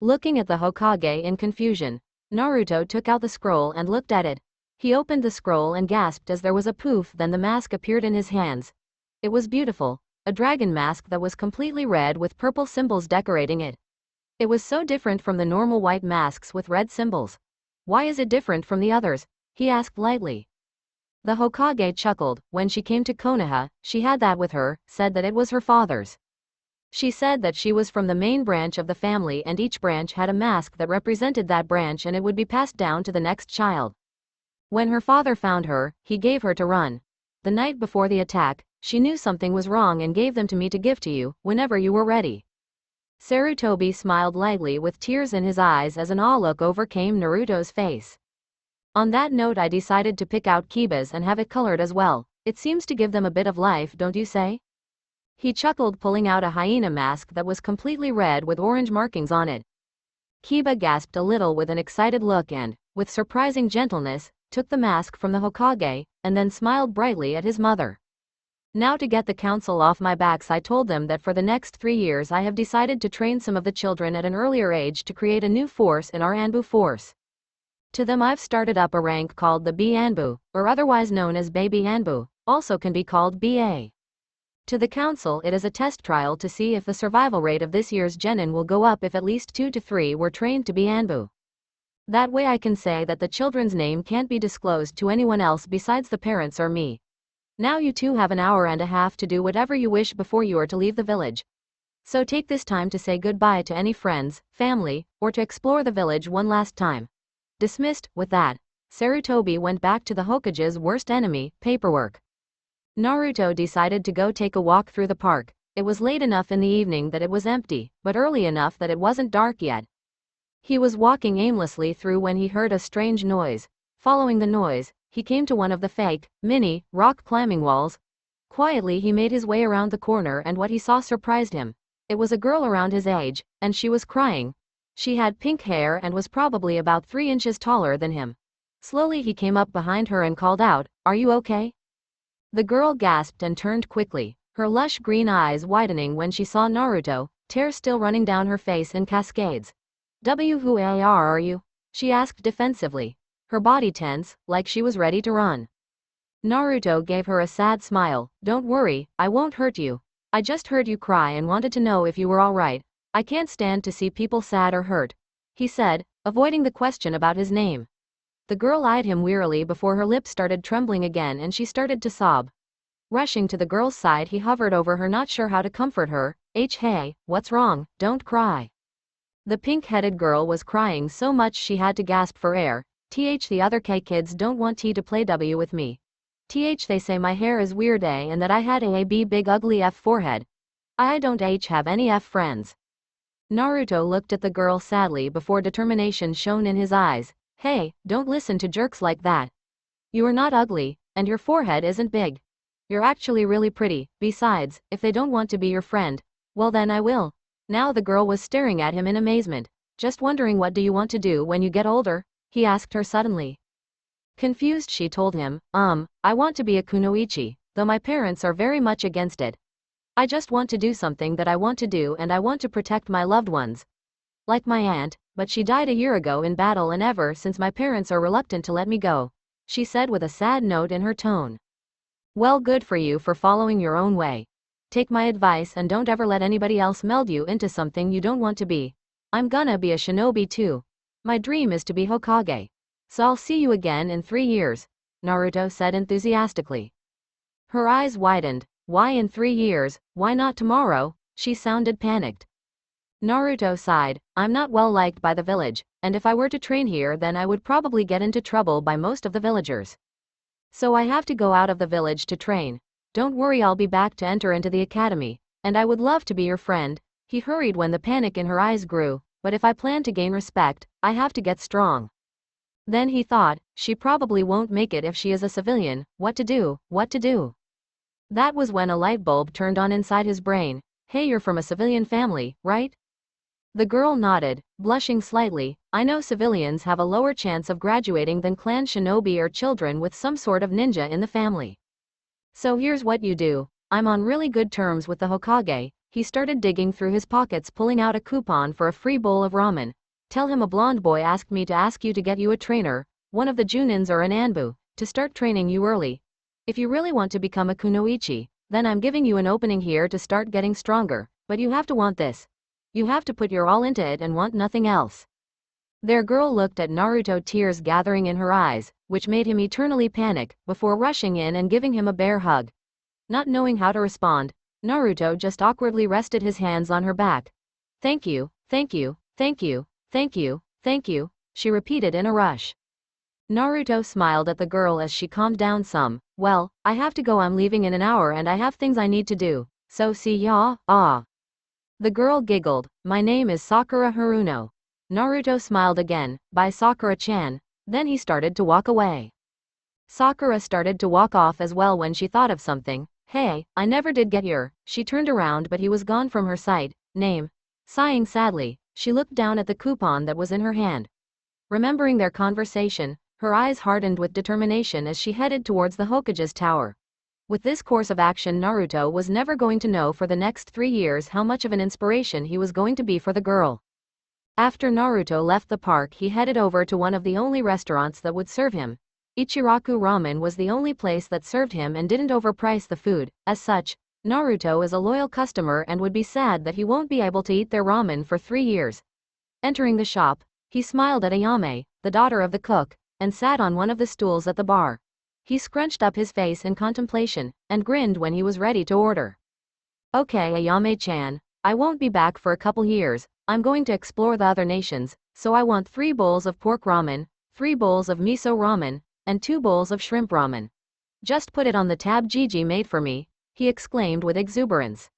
Looking at the Hokage in confusion, Naruto took out the scroll and looked at it. He opened the scroll and gasped as there was a poof, then the mask appeared in his hands. It was beautiful, a dragon mask that was completely red with purple symbols decorating it. It was so different from the normal white masks with red symbols. Why is it different from the others? He asked lightly. The Hokage chuckled. When she came to Konoha, she had that with her, said that it was her father's. She said that she was from the main branch of the family and each branch had a mask that represented that branch and it would be passed down to the next child. When her father found her, he gave her to run. The night before the attack, she knew something was wrong and gave them to me to give to you, whenever you were ready. Sarutobi smiled lightly with tears in his eyes as an awe look overcame Naruto's face. On that note, I decided to pick out Kiba's and have it colored as well. It seems to give them a bit of life, don't you say? He chuckled, pulling out a hyena mask that was completely red with orange markings on it. Kiba gasped a little with an excited look and, with surprising gentleness, took the mask from the Hokage, and then smiled brightly at his mother. Now to get the council off my backs, I told them that for the next 3 years I have decided to train some of the children at an earlier age to create a new force in our Anbu force. To them I've started up a rank called the B Anbu, or otherwise known as Baby Anbu, also can be called BA. To the council it is a test trial to see if the survival rate of this year's genin will go up if at least 2 to 3 were trained to be Anbu. That way I can say that the children's name can't be disclosed to anyone else besides the parents or me. Now you two have an hour and a half to do whatever you wish before you are to leave the village. So take this time to say goodbye to any friends, family, or to explore the village one last time. Dismissed. With that, Sarutobi went back to the Hokage's worst enemy, paperwork. Naruto decided to go take a walk through the park. It was late enough in the evening that it was empty, but early enough that it wasn't dark yet. He was walking aimlessly through when he heard a strange noise. Following the noise, he came to one of the fake, mini, rock climbing walls. Quietly he made his way around the corner and what he saw surprised him. It was a girl around his age, and she was crying. She had pink hair and was probably about 3 inches taller than him. Slowly he came up behind her and called out, "Are you okay?" The girl gasped and turned quickly, her lush green eyes widening when she saw Naruto, tears still running down her face in cascades. Who are you?" she asked defensively, her body tense, like she was ready to run. Naruto gave her a sad smile. "Don't worry, I won't hurt you. I just heard you cry and wanted to know if you were alright. I can't stand to see people sad or hurt," he said, avoiding the question about his name. The girl eyed him wearily before her lips started trembling again and she started to sob. Rushing to the girl's side, he hovered over her, not sure how to comfort her. Hey, what's wrong? Don't cry." The pink-headed girl was crying so much she had to gasp for air. The other K kids don't want to play W with me. They say my hair is weird and that I had a big ugly F forehead. I don't have any F friends. Naruto looked at the girl sadly before determination shone in his eyes. "Hey, don't listen to jerks like that. You are not ugly, and your forehead isn't big. You're actually really pretty. Besides, if they don't want to be your friend, well then I will." Now the girl was staring at him in amazement. "Just wondering, what do you want to do when you get older?" he asked her suddenly. Confused, she told him, I want to be a kunoichi, though my parents are very much against it. I just want to do something that I want to do and I want to protect my loved ones. Like my aunt, but she died a year ago in battle and ever since my parents are reluctant to let me go," she said with a sad note in her tone. "Well, good for you for following your own way. Take my advice and don't ever let anybody else meld you into something you don't want to be. I'm gonna be a shinobi too. My dream is to be Hokage. So I'll see you again in 3 years," Naruto said enthusiastically. Her eyes widened. Why in 3 years? Why not tomorrow? She sounded panicked. Naruto sighed. "I'm not well liked by the village, and if I were to train here then I would probably get into trouble by most of the villagers. So I have to go out of the village to train. Don't worry, I'll be back to enter into the academy, and I would love to be your friend." He hurried when the panic in her eyes grew. "But if I plan to gain respect, I have to get strong." Then he thought, she probably won't make it if she is a civilian. What to do? What to do? That was when a light bulb turned on inside his brain. "Hey, you're from a civilian family, right?" The girl nodded, blushing slightly. "I know civilians have a lower chance of graduating than clan shinobi or children with some sort of ninja in the family. So here's what you do. I'm on really good terms with the Hokage." He started digging through his pockets, pulling out a coupon for a free bowl of ramen. Tell him a blonde boy asked me to ask you to get you a trainer, one of the Junins or an Anbu, to start training you early. If you really want to become a kunoichi, then I'm giving you an opening here to start getting stronger, but you have to want this. You have to put your all into it and want nothing else. Their girl looked at Naruto, tears gathering in her eyes, which made him eternally panic, before rushing in and giving him a bear hug. Not knowing how to respond, Naruto just awkwardly rested his hands on her back. Thank you, thank you, thank you, thank you, thank you, she repeated in a rush. Naruto smiled at the girl as she calmed down some. Well, I have to go, I'm leaving in an hour and I have things I need to do, so see ya, ah. The girl giggled, my name is Sakura Haruno. Naruto smiled again, by Sakura-chan, then he started to walk away. Sakura started to walk off as well when she thought of something. Hey, I never did get your. She turned around but he was gone from her sight. Name. Sighing sadly, she looked down at the coupon that was in her hand. Remembering their conversation, her eyes hardened with determination as she headed towards the Hokage's tower. With this course of action, Naruto was never going to know for the next 3 years how much of an inspiration he was going to be for the girl. After Naruto left the park, he headed over to one of the only restaurants that would serve him. Ichiraku Ramen was the only place that served him and didn't overprice the food. As such, Naruto is a loyal customer and would be sad that he won't be able to eat their ramen for 3 years. Entering the shop, he smiled at Ayame, the daughter of the cook, and sat on one of the stools at the bar. He scrunched up his face in contemplation, and grinned when he was ready to order. Okay, Ayame-chan, I won't be back for a couple years, I'm going to explore the other nations, so I want 3 bowls of pork ramen, 3 bowls of miso ramen, and 2 bowls of shrimp ramen. Just put it on the tab Gigi made for me, he exclaimed with exuberance.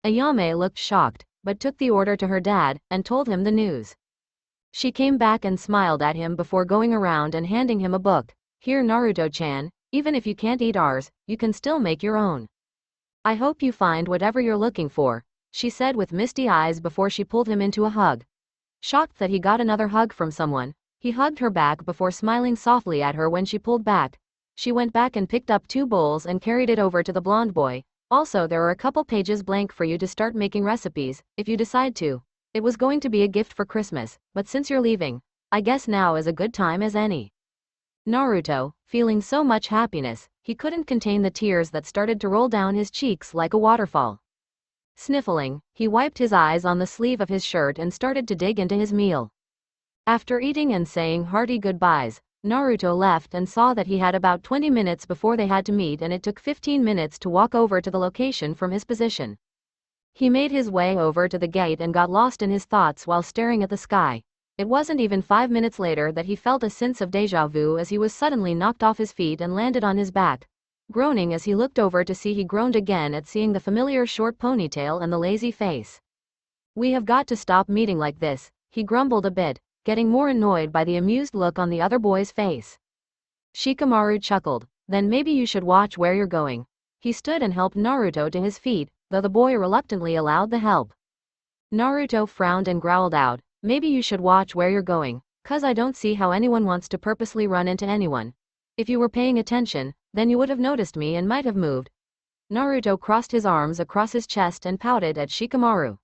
Ayame looked shocked, but took the order to her dad, and told him the news. She came back and smiled at him before going around and handing him a book. Here Naruto-chan, even if you can't eat ours, you can still make your own. I hope you find whatever you're looking for, she said with misty eyes before she pulled him into a hug. Shocked that he got another hug from someone, he hugged her back before smiling softly at her when she pulled back. She went back and picked up 2 bowls and carried it over to the blonde boy. Also, there are a couple pages blank for you to start making recipes, if you decide to. It was going to be a gift for Christmas, but since you're leaving, I guess now is a good time as any. Naruto, feeling so much happiness, he couldn't contain the tears that started to roll down his cheeks like a waterfall. Sniffling, he wiped his eyes on the sleeve of his shirt and started to dig into his meal. After eating and saying hearty goodbyes, Naruto left and saw that he had about 20 minutes before they had to meet, and it took 15 minutes to walk over to the location from his position. He made his way over to the gate and got lost in his thoughts while staring at the sky. It wasn't even 5 minutes later that he felt a sense of déjà vu as he was suddenly knocked off his feet and landed on his back. Groaning as he looked over to see, he groaned again at seeing the familiar short ponytail and the lazy face. We have got to stop meeting like this, he grumbled a bit, getting more annoyed by the amused look on the other boy's face. Shikamaru chuckled, then maybe you should watch where you're going. He stood and helped Naruto to his feet, though the boy reluctantly allowed the help. Naruto frowned and growled out, maybe you should watch where you're going, 'cause I don't see how anyone wants to purposely run into anyone. If you were paying attention, then you would have noticed me and might have moved. Naruto crossed his arms across his chest and pouted at Shikamaru.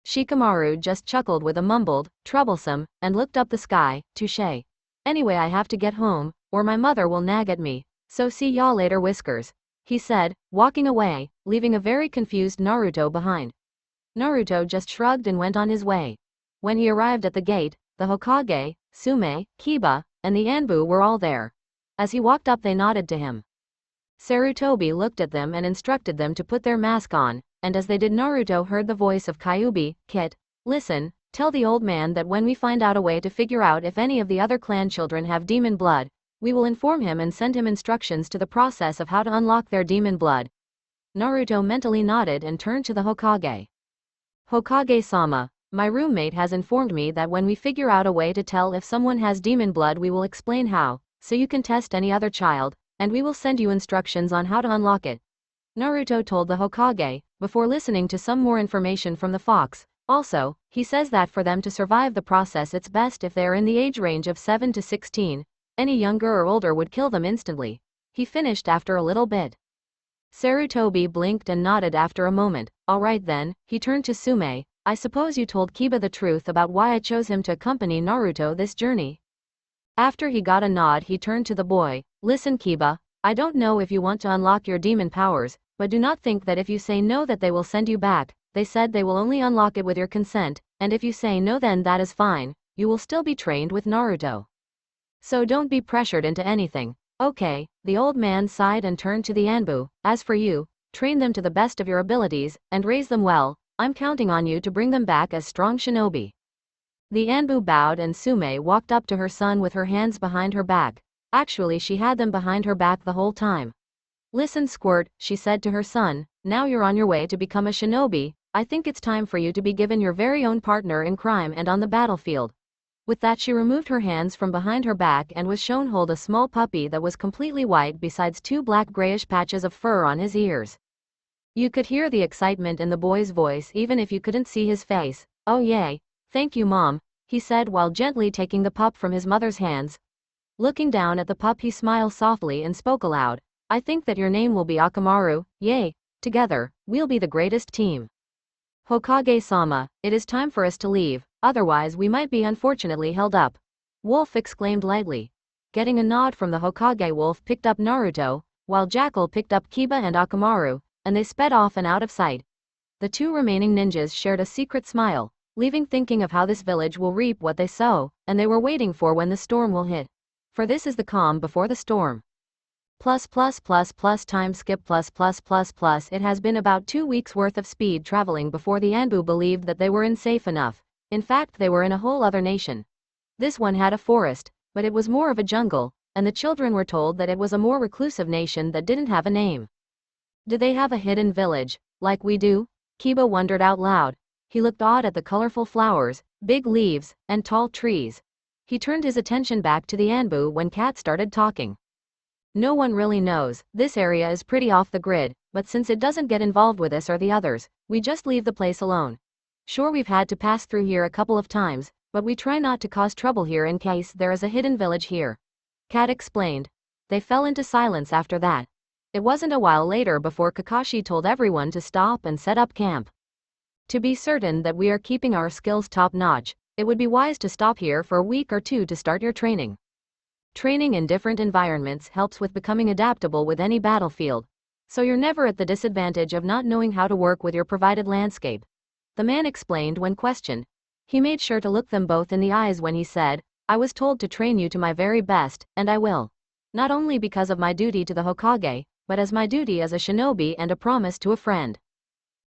Shikamaru just chuckled with a mumbled, troublesome, and looked up the sky. Touché. Anyway, I have to get home, or my mother will nag at me, so see y'all later, Whiskers, he said, walking away, leaving a very confused Naruto behind. Naruto just shrugged and went on his way. When he arrived at the gate, the Hokage, Sume, Kiba, and the Anbu were all there. As he walked up, they nodded to him. Sarutobi looked at them and instructed them to put their mask on, and as they did, Naruto heard the voice of Kyuubi. Kit, listen, tell the old man that when we find out a way to figure out if any of the other clan children have demon blood, we will inform him and send him instructions to the process of how to unlock their demon blood. Naruto mentally nodded and turned to the Hokage. Hokage-sama, my roommate has informed me that when we figure out a way to tell if someone has demon blood, we will explain how, so you can test any other child, and we will send you instructions on how to unlock it. Naruto told the Hokage, before listening to some more information from the fox. Also, he says that for them to survive the process, it's best if they are in the age range of 7 to 16. Any younger or older would kill them instantly. He finished after a little bit. Sarutobi blinked and nodded after a moment. Alright then, he turned to Sume. I suppose you told Kiba the truth about why I chose him to accompany Naruto this journey. After he got a nod, he turned to the boy. Listen, Kiba, I don't know if you want to unlock your demon powers, but do not think that if you say no that they will send you back. They said they will only unlock it with your consent, and if you say no then that is fine, you will still be trained with Naruto. So don't be pressured into anything. Okay, the old man sighed and turned to the Anbu. As for you, train them to the best of your abilities, and raise them well. I'm counting on you to bring them back as strong shinobi. The Anbu bowed and Sume walked up to her son with her hands behind her back. Actually she had them behind her back the whole time. Listen Squirt, she said to her son, now you're on your way to become a shinobi, I think it's time for you to be given your very own partner in crime and on the battlefield. With that she removed her hands from behind her back and was shown hold a small puppy that was completely white besides two black grayish patches of fur on his ears. You could hear the excitement in the boy's voice even if you couldn't see his face. Oh yay, thank you mom, he said while gently taking the pup from his mother's hands. Looking down at the pup he smiled softly and spoke aloud. I think that your name will be Akamaru, yay, together, we'll be the greatest team. Hokage-sama, it is time for us to leave, otherwise we might be unfortunately held up. Wolf exclaimed lightly. Getting a nod from the Hokage, Wolf picked up Naruto, while Jackal picked up Kiba and Akamaru, and they sped off and out of sight. The two remaining ninjas shared a secret smile, leaving thinking of how this village will reap what they sow, and they were waiting for when the storm will hit. For this is the calm before the storm. Time skip It has been about 2 weeks worth of speed traveling before the Anbu believed that they were in safe enough. In fact they were in a whole other nation. This one had a forest, but it was more of a jungle, and the children were told that it was a more reclusive nation that didn't have a name. Did they have a hidden village, like we do? Kiba wondered out loud. He looked odd at the colorful flowers, big leaves, and tall trees. He turned his attention back to the Anbu when Kat started talking. No one really knows, this area is pretty off the grid, but since it doesn't get involved with us or the others, we just leave the place alone. Sure we've had to pass through here a couple of times, but we try not to cause trouble here in case there is a hidden village here. Kat explained. They fell into silence after that. It wasn't a while later before Kakashi told everyone to stop and set up camp. To be certain that we are keeping our skills top-notch, it would be wise to stop here for a week or two to start your training. Training in different environments helps with becoming adaptable with any battlefield, so you're never at the disadvantage of not knowing how to work with your provided landscape. The man explained when questioned. He made sure to look them both in the eyes when he said, I was told to train you to my very best, and I will. Not only because of my duty to the Hokage, but as my duty as a shinobi and a promise to a friend.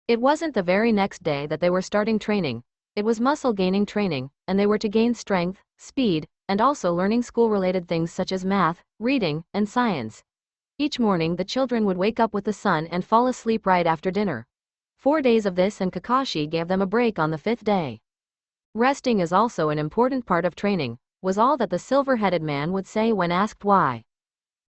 It wasn't the very next day that they were starting training. It was muscle gaining training, and they were to gain strength, speed, and also learning school-related things such as math, reading, and science. Each morning the children would wake up with the sun and fall asleep right after dinner. 4 days of this and Kakashi gave them a break on the 5th day. Resting is also an important part of training, was all that the silver-headed man would say when asked why.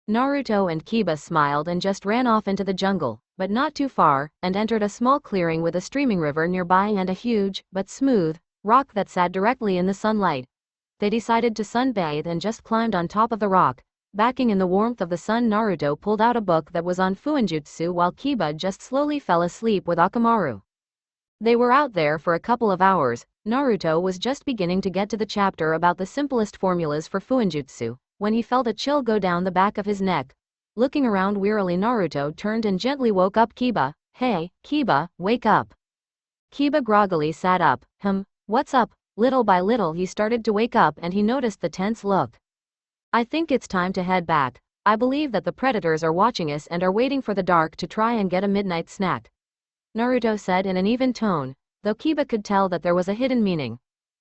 Naruto and Kiba smiled and just ran off into the jungle, but not too far, and entered a small clearing with a streaming river nearby and a huge, but smooth, rock that sat directly in the sunlight. They decided to sunbathe and just climbed on top of the rock. Backing in the warmth of the sun, Naruto pulled out a book that was on Fuinjutsu while Kiba just slowly fell asleep with Akamaru. They were out there for a couple of hours. Naruto was just beginning to get to the chapter about the simplest formulas for Fuinjutsu, when he felt a chill go down the back of his neck. Looking around wearily, Naruto turned and gently woke up Kiba. Hey, Kiba, wake up. Kiba groggily sat up. What's up? Little by little he started to wake up and he noticed the tense look. I think it's time to head back. I believe that the predators are watching us and are waiting for the dark to try and get a midnight snack. Naruto said in an even tone, though Kiba could tell that there was a hidden meaning.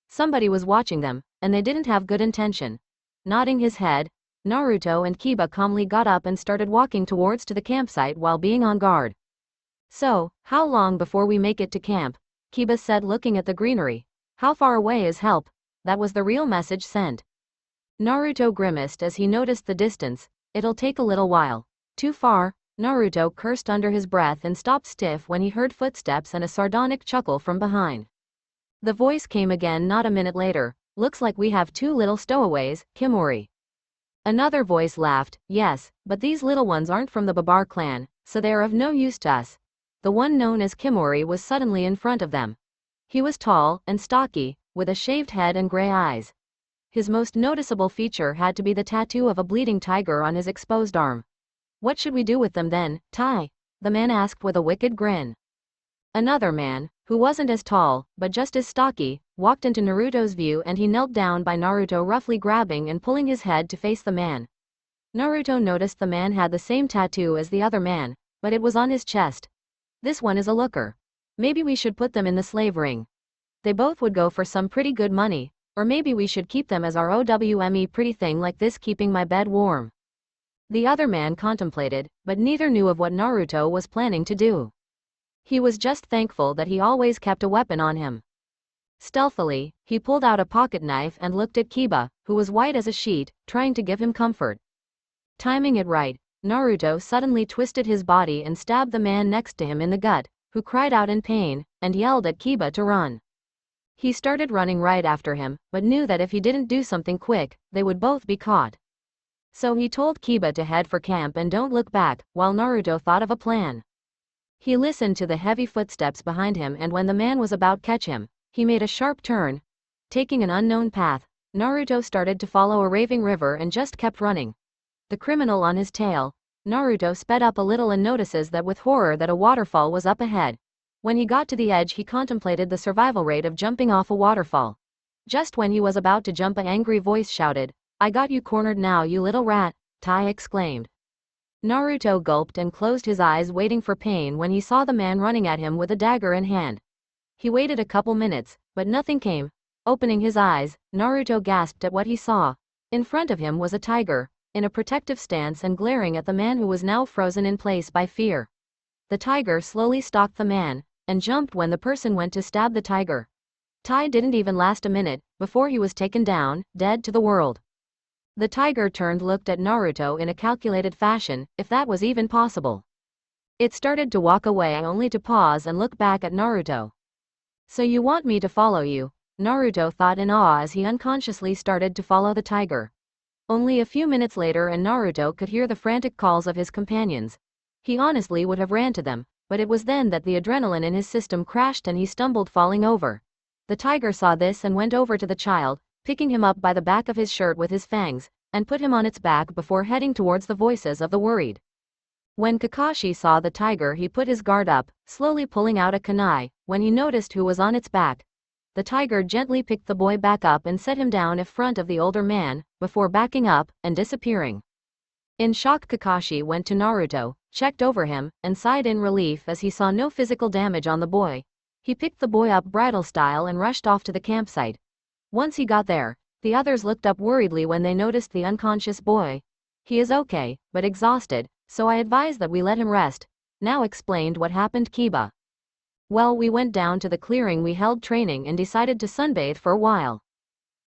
Somebody was watching them, and they didn't have good intention. Nodding his head, Naruto and Kiba calmly got up and started walking towards to the campsite while being on guard. So, how long before we make it to camp? Kiba said looking at the greenery. How far away is help? That was the real message sent. Naruto grimaced as he noticed the distance. It'll take a little while. Too far? Naruto cursed under his breath and stopped stiff when he heard footsteps and a sardonic chuckle from behind. The voice came again not a minute later. Looks like we have 2 little stowaways, Kimori. Another voice laughed. Yes, but these little ones aren't from the Babar clan, so they are of no use to us. The one known as Kimori was suddenly in front of them. He was tall and stocky, with a shaved head and gray eyes. His most noticeable feature had to be the tattoo of a bleeding tiger on his exposed arm. What should we do with them then, Tai? The man asked with a wicked grin. Another man, who wasn't as tall, but just as stocky, walked into Naruto's view and he knelt down by Naruto, roughly grabbing and pulling his head to face the man. Naruto noticed the man had the same tattoo as the other man, but it was on his chest. This one is a looker. Maybe we should put them in the slave ring. They both would go for some pretty good money, or maybe we should keep them as our OWME pretty thing like this, keeping my bed warm. The other man contemplated, but neither knew of what Naruto was planning to do. He was just thankful that he always kept a weapon on him. Stealthily, he pulled out a pocket knife and looked at Kiba, who was white as a sheet, trying to give him comfort. Timing it right, Naruto suddenly twisted his body and stabbed the man next to him in the gut, who cried out in pain, and yelled at Kiba to run. He started running right after him, but knew that if he didn't do something quick, they would both be caught. So he told Kiba to head for camp and don't look back, while Naruto thought of a plan. He listened to the heavy footsteps behind him, and when the man was about to catch him, he made a sharp turn. Taking an unknown path, Naruto started to follow a raving river and just kept running. The criminal on his tail, Naruto sped up a little and notices that with horror that a waterfall was up ahead. When he got to the edge, he contemplated the survival rate of jumping off a waterfall. Just when he was about to jump, an angry voice shouted, "I got you cornered now, you little rat," Tai exclaimed. Naruto gulped and closed his eyes, waiting for pain when he saw the man running at him with a dagger in hand. He waited a couple minutes, but nothing came. Opening his eyes, Naruto gasped at what he saw. In front of him was a tiger, in a protective stance and glaring at the man who was now frozen in place by fear. The tiger slowly stalked the man, and jumped when the person went to stab the tiger. Tai didn't even last a minute, before he was taken down, dead to the world. The tiger turned, looked at Naruto in a calculated fashion, if that was even possible. It started to walk away only to pause and look back at Naruto. "So you want me to follow you?" Naruto thought in awe as he unconsciously started to follow the tiger. Only a few minutes later and Naruto could hear the frantic calls of his companions. He honestly would have ran to them, but it was then that the adrenaline in his system crashed and he stumbled, falling over. The tiger saw this and went over to the child, picking him up by the back of his shirt with his fangs, and put him on its back before heading towards the voices of the worried. When Kakashi saw the tiger, he put his guard up, slowly pulling out a kunai. When he noticed who was on its back, the tiger gently picked the boy back up and set him down in front of the older man, before backing up and disappearing. In shock, Kakashi went to Naruto, checked over him, and sighed in relief as he saw no physical damage on the boy. He picked the boy up bridal style and rushed off to the campsite. Once he got there, the others looked up worriedly when they noticed the unconscious boy. "He is okay, but exhausted, so I advise that we let him rest," now explained what happened Kiba. "Well, we went down to the clearing we held training and decided to sunbathe for a while.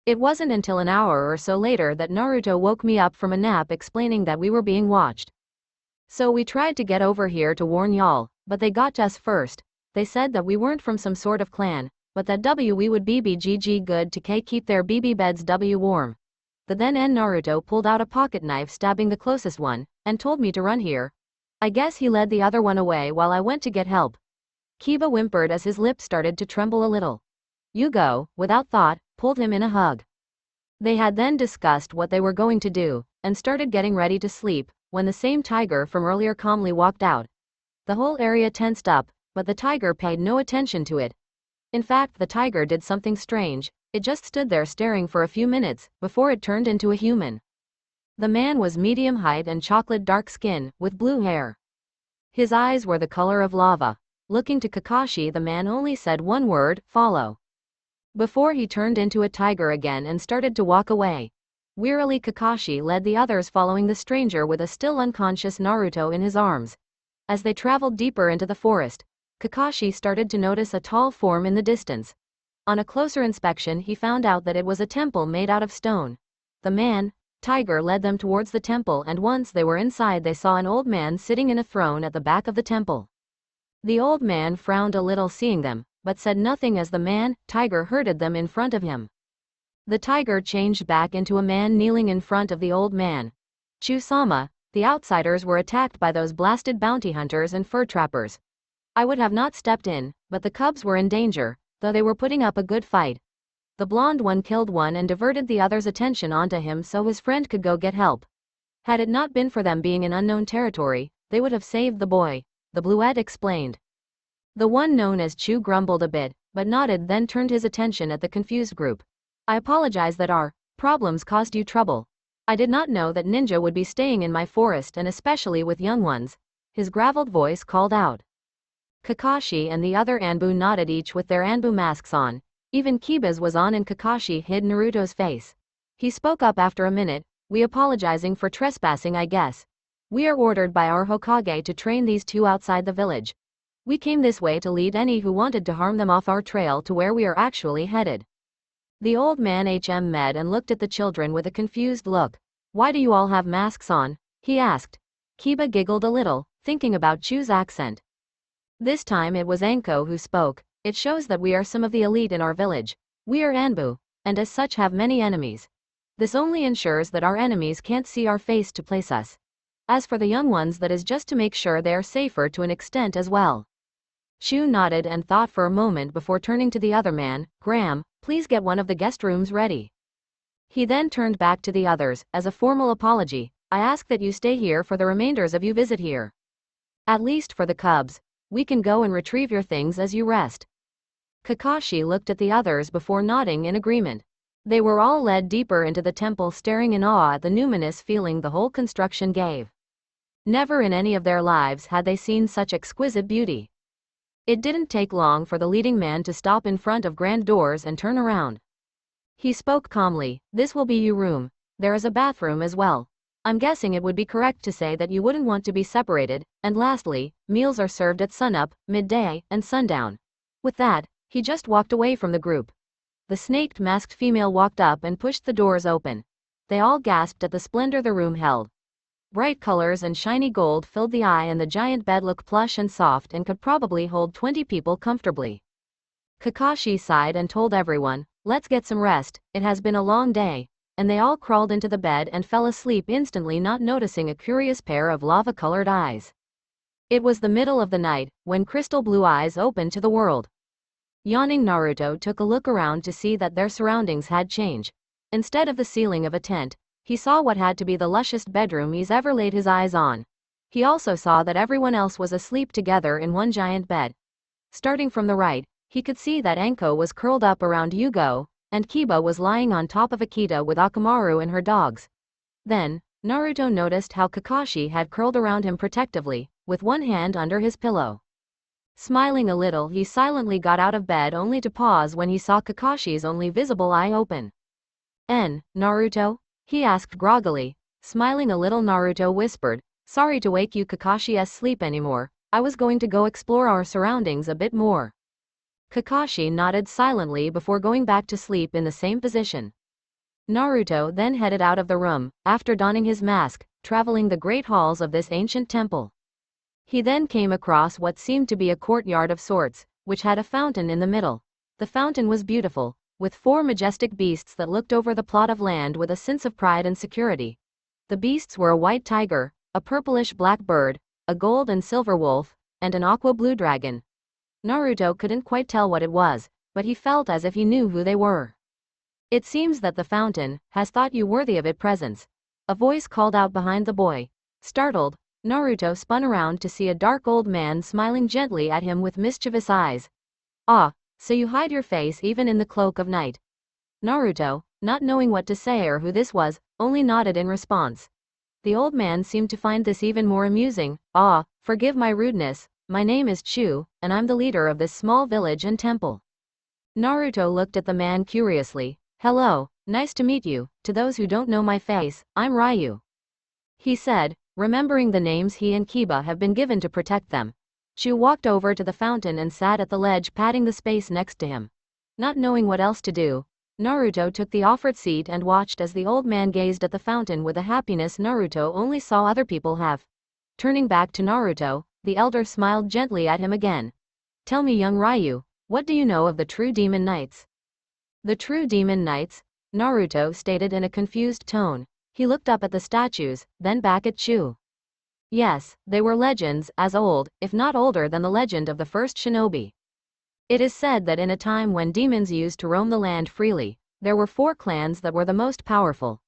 It wasn't until an hour or so later that Naruto woke me up from a nap, explaining that we were being watched. So we tried to get over here to warn y'all, but they got to us first. They said that we weren't from some sort of clan, but that we would BBGG good to keep their BB beds warm." The then Naruto pulled out a pocket knife, stabbing the closest one, and told me to run here. I guess he led the other one away while I went to get help. Kiba whimpered as his lips started to tremble a little. Yugo, without thought, pulled him in a hug. They had then discussed what they were going to do, and started getting ready to sleep, when the same tiger from earlier calmly walked out. The whole area tensed up, but the tiger paid no attention to it. In fact, the tiger did something strange. It just stood there staring for a few minutes, before it turned into a human. The man was medium height and chocolate dark skin, with blue hair. His eyes were the color of lava. Looking to Kakashi, the man only said one word, "Follow," before he turned into a tiger again and started to walk away. Wearily, Kakashi led the others, following the stranger with a still unconscious Naruto in his arms. As they traveled deeper into the forest, Kakashi started to notice a tall form in the distance. On a closer inspection, he found out that it was a temple made out of stone. The man, tiger, led them towards the temple, and once they were inside, they saw an old man sitting in a throne at the back of the temple. The old man frowned a little seeing them, but said nothing as the man, tiger, herded them in front of him. The tiger changed back into a man kneeling in front of the old man. "Chusama, the outsiders were attacked by those blasted bounty hunters and fur trappers. I would have not stepped in, but the cubs were in danger. though they were putting up a good fight. The blonde one killed one and diverted the other's attention onto him so his friend could go get help. Had it not been for them being in unknown territory, they would have saved the boy, the bluette explained. The one known as Chu grumbled a bit, but nodded, then turned his attention at the confused group. I apologize that our problems caused you trouble. I did not know that ninja would be staying in my forest, and especially with young ones. His graveled voice called out. Kakashi and the other Anbu nodded, each with their Anbu masks on. Even Kiba's was on and Kakashi hid Naruto's face. He spoke up after a minute. We apologizing for trespassing, I guess. We are ordered by our Hokage to train these two outside the village. We came this way to lead any who wanted to harm them off our trail to where we are actually headed. The old man med and looked at the children with a confused look. Why do you all have masks on? He asked. Kiba giggled a little, thinking about Chu's accent. This time it was Anko who spoke. It shows that we are some of the elite in our village. We are Anbu, and as such have many enemies. This only ensures that our enemies can't see our face to place us. As for the young ones, that is just to make sure they are safer to an extent as well. Chu nodded and thought for a moment before turning to the other man. Graham, please get one of the guest rooms ready. He then turned back to the others. As a formal apology, I ask that you stay here for the remainders of you visit here. At least for the cubs. We can go and retrieve your things as you rest. Kakashi looked at the others before nodding in agreement. They were all led deeper into the temple, staring in awe at the numinous feeling the whole construction gave. Never in any of their lives had they seen such exquisite beauty. It didn't take long for the leading man to stop in front of grand doors and turn around. He spoke calmly. This will be your room. There is a bathroom as well. I'm guessing it would be correct to say that you wouldn't want to be separated, and lastly, meals are served at sunup, midday, and sundown. With that, he just walked away from the group. The snaked masked female walked up and pushed the doors open. They all gasped at the splendor the room held. Bright colors and shiny gold filled the eye, and the giant bed looked plush and soft and could probably hold 20 people comfortably. Kakashi sighed and told everyone, let's get some rest, it has been a long day, and they all crawled into the bed and fell asleep instantly, not noticing a curious pair of lava-colored eyes. It was the middle of the night, when crystal blue eyes opened to the world. Yawning, Naruto took a look around to see that their surroundings had changed. Instead of the ceiling of a tent, he saw what had to be the lushest bedroom he's ever laid his eyes on. He also saw that everyone else was asleep together in one giant bed. Starting from the right, he could see that Anko was curled up around Yugo, and Kiba was lying on top of Akita with Akamaru and her dogs. Then, Naruto noticed how Kakashi had curled around him protectively, with one hand under his pillow. Smiling a little, he silently got out of bed, only to pause when he saw Kakashi's only visible eye open. Naruto? He asked groggily. Smiling a little, Naruto whispered, sorry to wake you Kakashi's sleep anymore, I was going to go explore our surroundings a bit more. Kakashi nodded silently before going back to sleep in the same position. Naruto then headed out of the room, after donning his mask, traveling the great halls of this ancient temple. He then came across what seemed to be a courtyard of sorts, which had a fountain in the middle. The fountain was beautiful, with 4 majestic beasts that looked over the plot of land with a sense of pride and security. The beasts were a white tiger, a purplish black bird, a gold and silver wolf, and an aqua blue dragon. Naruto couldn't quite tell what it was, but he felt as if he knew who they were. It seems that the fountain has thought you worthy of its presence. A voice called out behind the boy. Startled, Naruto spun around to see a dark old man smiling gently at him with mischievous eyes. Ah, so you hide your face even in the cloak of night. Naruto, not knowing what to say or who this was, only nodded in response. The old man seemed to find this even more amusing. Ah, forgive my rudeness, my name is Chu, and I'm the leader of this small village and temple. Naruto looked at the man curiously. Hello, nice to meet you, to those who don't know my face, I'm Ryu. He said, remembering the names he and Kiba have been given to protect them. Chu walked over to the fountain and sat at the ledge, patting the space next to him. Not knowing what else to do, Naruto took the offered seat and watched as the old man gazed at the fountain with a happiness Naruto only saw other people have. Turning back to Naruto, the elder smiled gently at him again. Tell me, young Ryu, what do you know of the true demon knights? The true demon knights? Naruto stated in a confused tone. He looked up at the statues, then back at Chu. Yes, they were legends, as old, if not older than the legend of the first shinobi. It is said that in a time when demons used to roam the land freely, there were 4 clans that were the most powerful.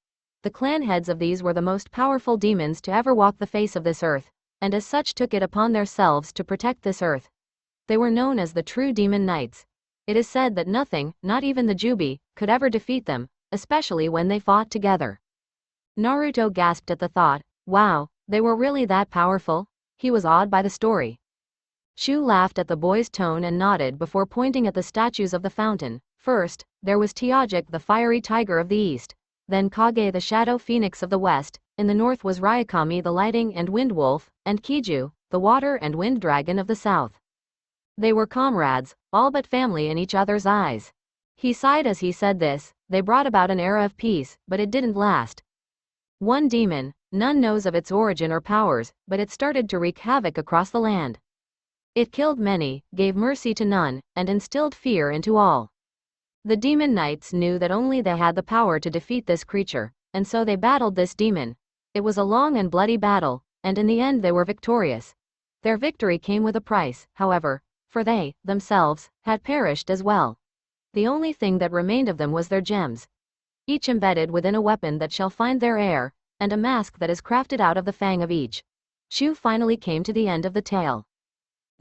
The clan heads of these were the most powerful demons to ever walk the face of this earth, and as such took it upon themselves to protect this earth. They were known as the true demon knights. It is said that nothing, not even the Jubi, could ever defeat them, especially when they fought together. Naruto gasped at the thought. Wow, they were really that powerful? He was awed by the story. Shu laughed at the boy's tone and nodded before pointing at the statues of the fountain. First, there was Tiajik the fiery tiger of the east, then Kage the shadow phoenix of the west, in the north was Ryukami the lighting and wind wolf, and Kiju, the water and wind dragon of the south. They were comrades, all but family in each other's eyes. He sighed as he said this. They brought about an era of peace, but it didn't last. One demon, none knows of its origin or powers, but it started to wreak havoc across the land. It killed many, gave mercy to none, and instilled fear into all. The demon knights knew that only they had the power to defeat this creature, and so they battled this demon. It was a long and bloody battle, and in the end they were victorious. Their victory came with a price, however, for they, themselves, had perished as well. The only thing that remained of them was their gems, each embedded within a weapon that shall find their heir, and a mask that is crafted out of the fang of each. Shu finally came to the end of the tale.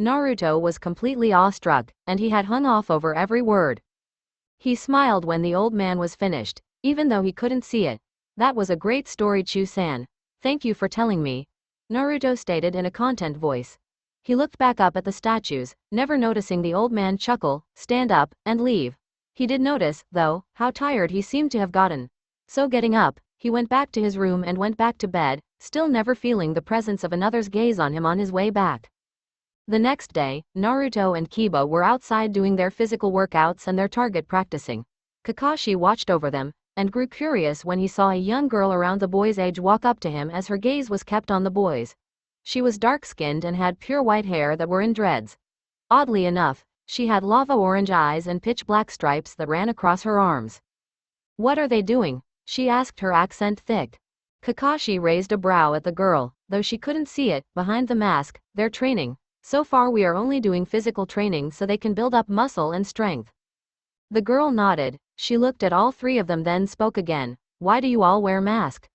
Naruto was completely awestruck, and he had hung off over every word. He smiled when the old man was finished, even though he couldn't see it. That was a great story, Chu-san. Thank you for telling me, Naruto stated in a content voice. He looked back up at the statues, never noticing the old man chuckle, stand up, and leave. He did notice, though, how tired he seemed to have gotten. So getting up, he went back to his room and went back to bed, still never feeling the presence of another's gaze on him on his way back. The next day, Naruto and Kiba were outside doing their physical workouts and their target practicing. Kakashi watched over them, and grew curious when he saw a young girl around the boy's age walk up to him as her gaze was kept on the boys. She was dark-skinned and had pure white hair that were in dreads. Oddly enough, she had lava-orange eyes and pitch-black stripes that ran across her arms. What are they doing? She asked, her accent thick. Kakashi raised a brow at the girl, though she couldn't see it. Behind the mask, they're training. So far we are only doing physical training so they can build up muscle and strength. The girl nodded. She looked at all 3 of them then spoke again. Why do you all wear masks?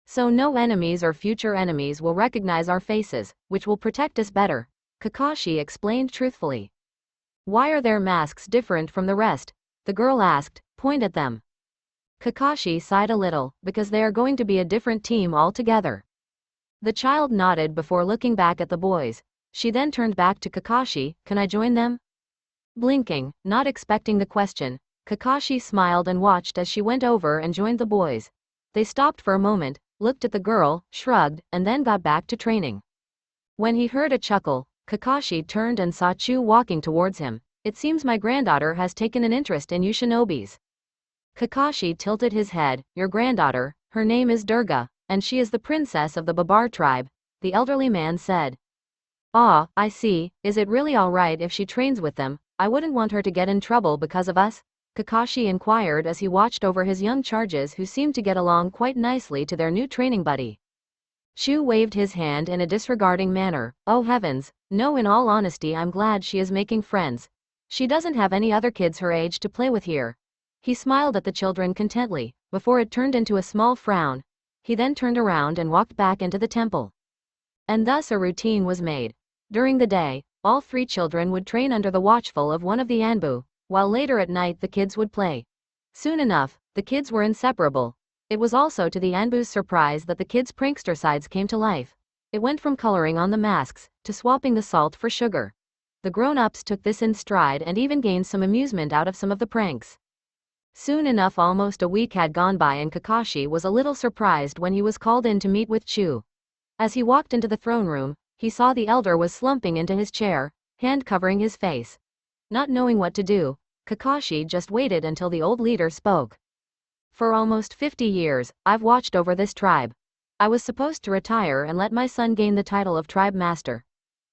So no enemies or future enemies will recognize our faces, which will protect us better, Kakashi explained truthfully. Why are their masks different from the rest? The girl asked. Point at them. Kakashi sighed a little, because they are going to be a different team altogether. The child nodded before looking back at the boys. She then turned back to Kakashi. Can I join them? Blinking, not expecting the question, Kakashi smiled and watched as she went over and joined the boys. They stopped for a moment, looked at the girl, shrugged, and then got back to training. When he heard a chuckle, Kakashi turned and saw Chu walking towards him. It seems my granddaughter has taken an interest in you shinobis. Kakashi tilted his head. Your granddaughter, her name is Durga, and she is the princess of the Babar tribe, the elderly man said. Ah, I see. Is it really alright if she trains with them? I wouldn't want her to get in trouble because of us, Kakashi inquired as he watched over his young charges who seemed to get along quite nicely to their new training buddy. Shu waved his hand in a disregarding manner. Oh heavens, no, in all honesty I'm glad she is making friends. She doesn't have any other kids her age to play with here. He smiled at the children contently, before it turned into a small frown. He then turned around and walked back into the temple. And thus a routine was made. During the day, all 3 children would train under the watchful of one of the Anbu, while later at night the kids would play. Soon enough, the kids were inseparable. It was also to the Anbu's surprise that the kids' prankster sides came to life. It went from coloring on the masks, to swapping the salt for sugar. The grown-ups took this in stride and even gained some amusement out of some of the pranks. Soon enough almost a week had gone by and Kakashi was a little surprised when he was called in to meet with Chu. As he walked into the throne room, he saw the elder was slumping into his chair, hand covering his face. Not knowing what to do, Kakashi just waited until the old leader spoke. For almost 50 years, I've watched over this tribe. I was supposed to retire and let my son gain the title of tribe master,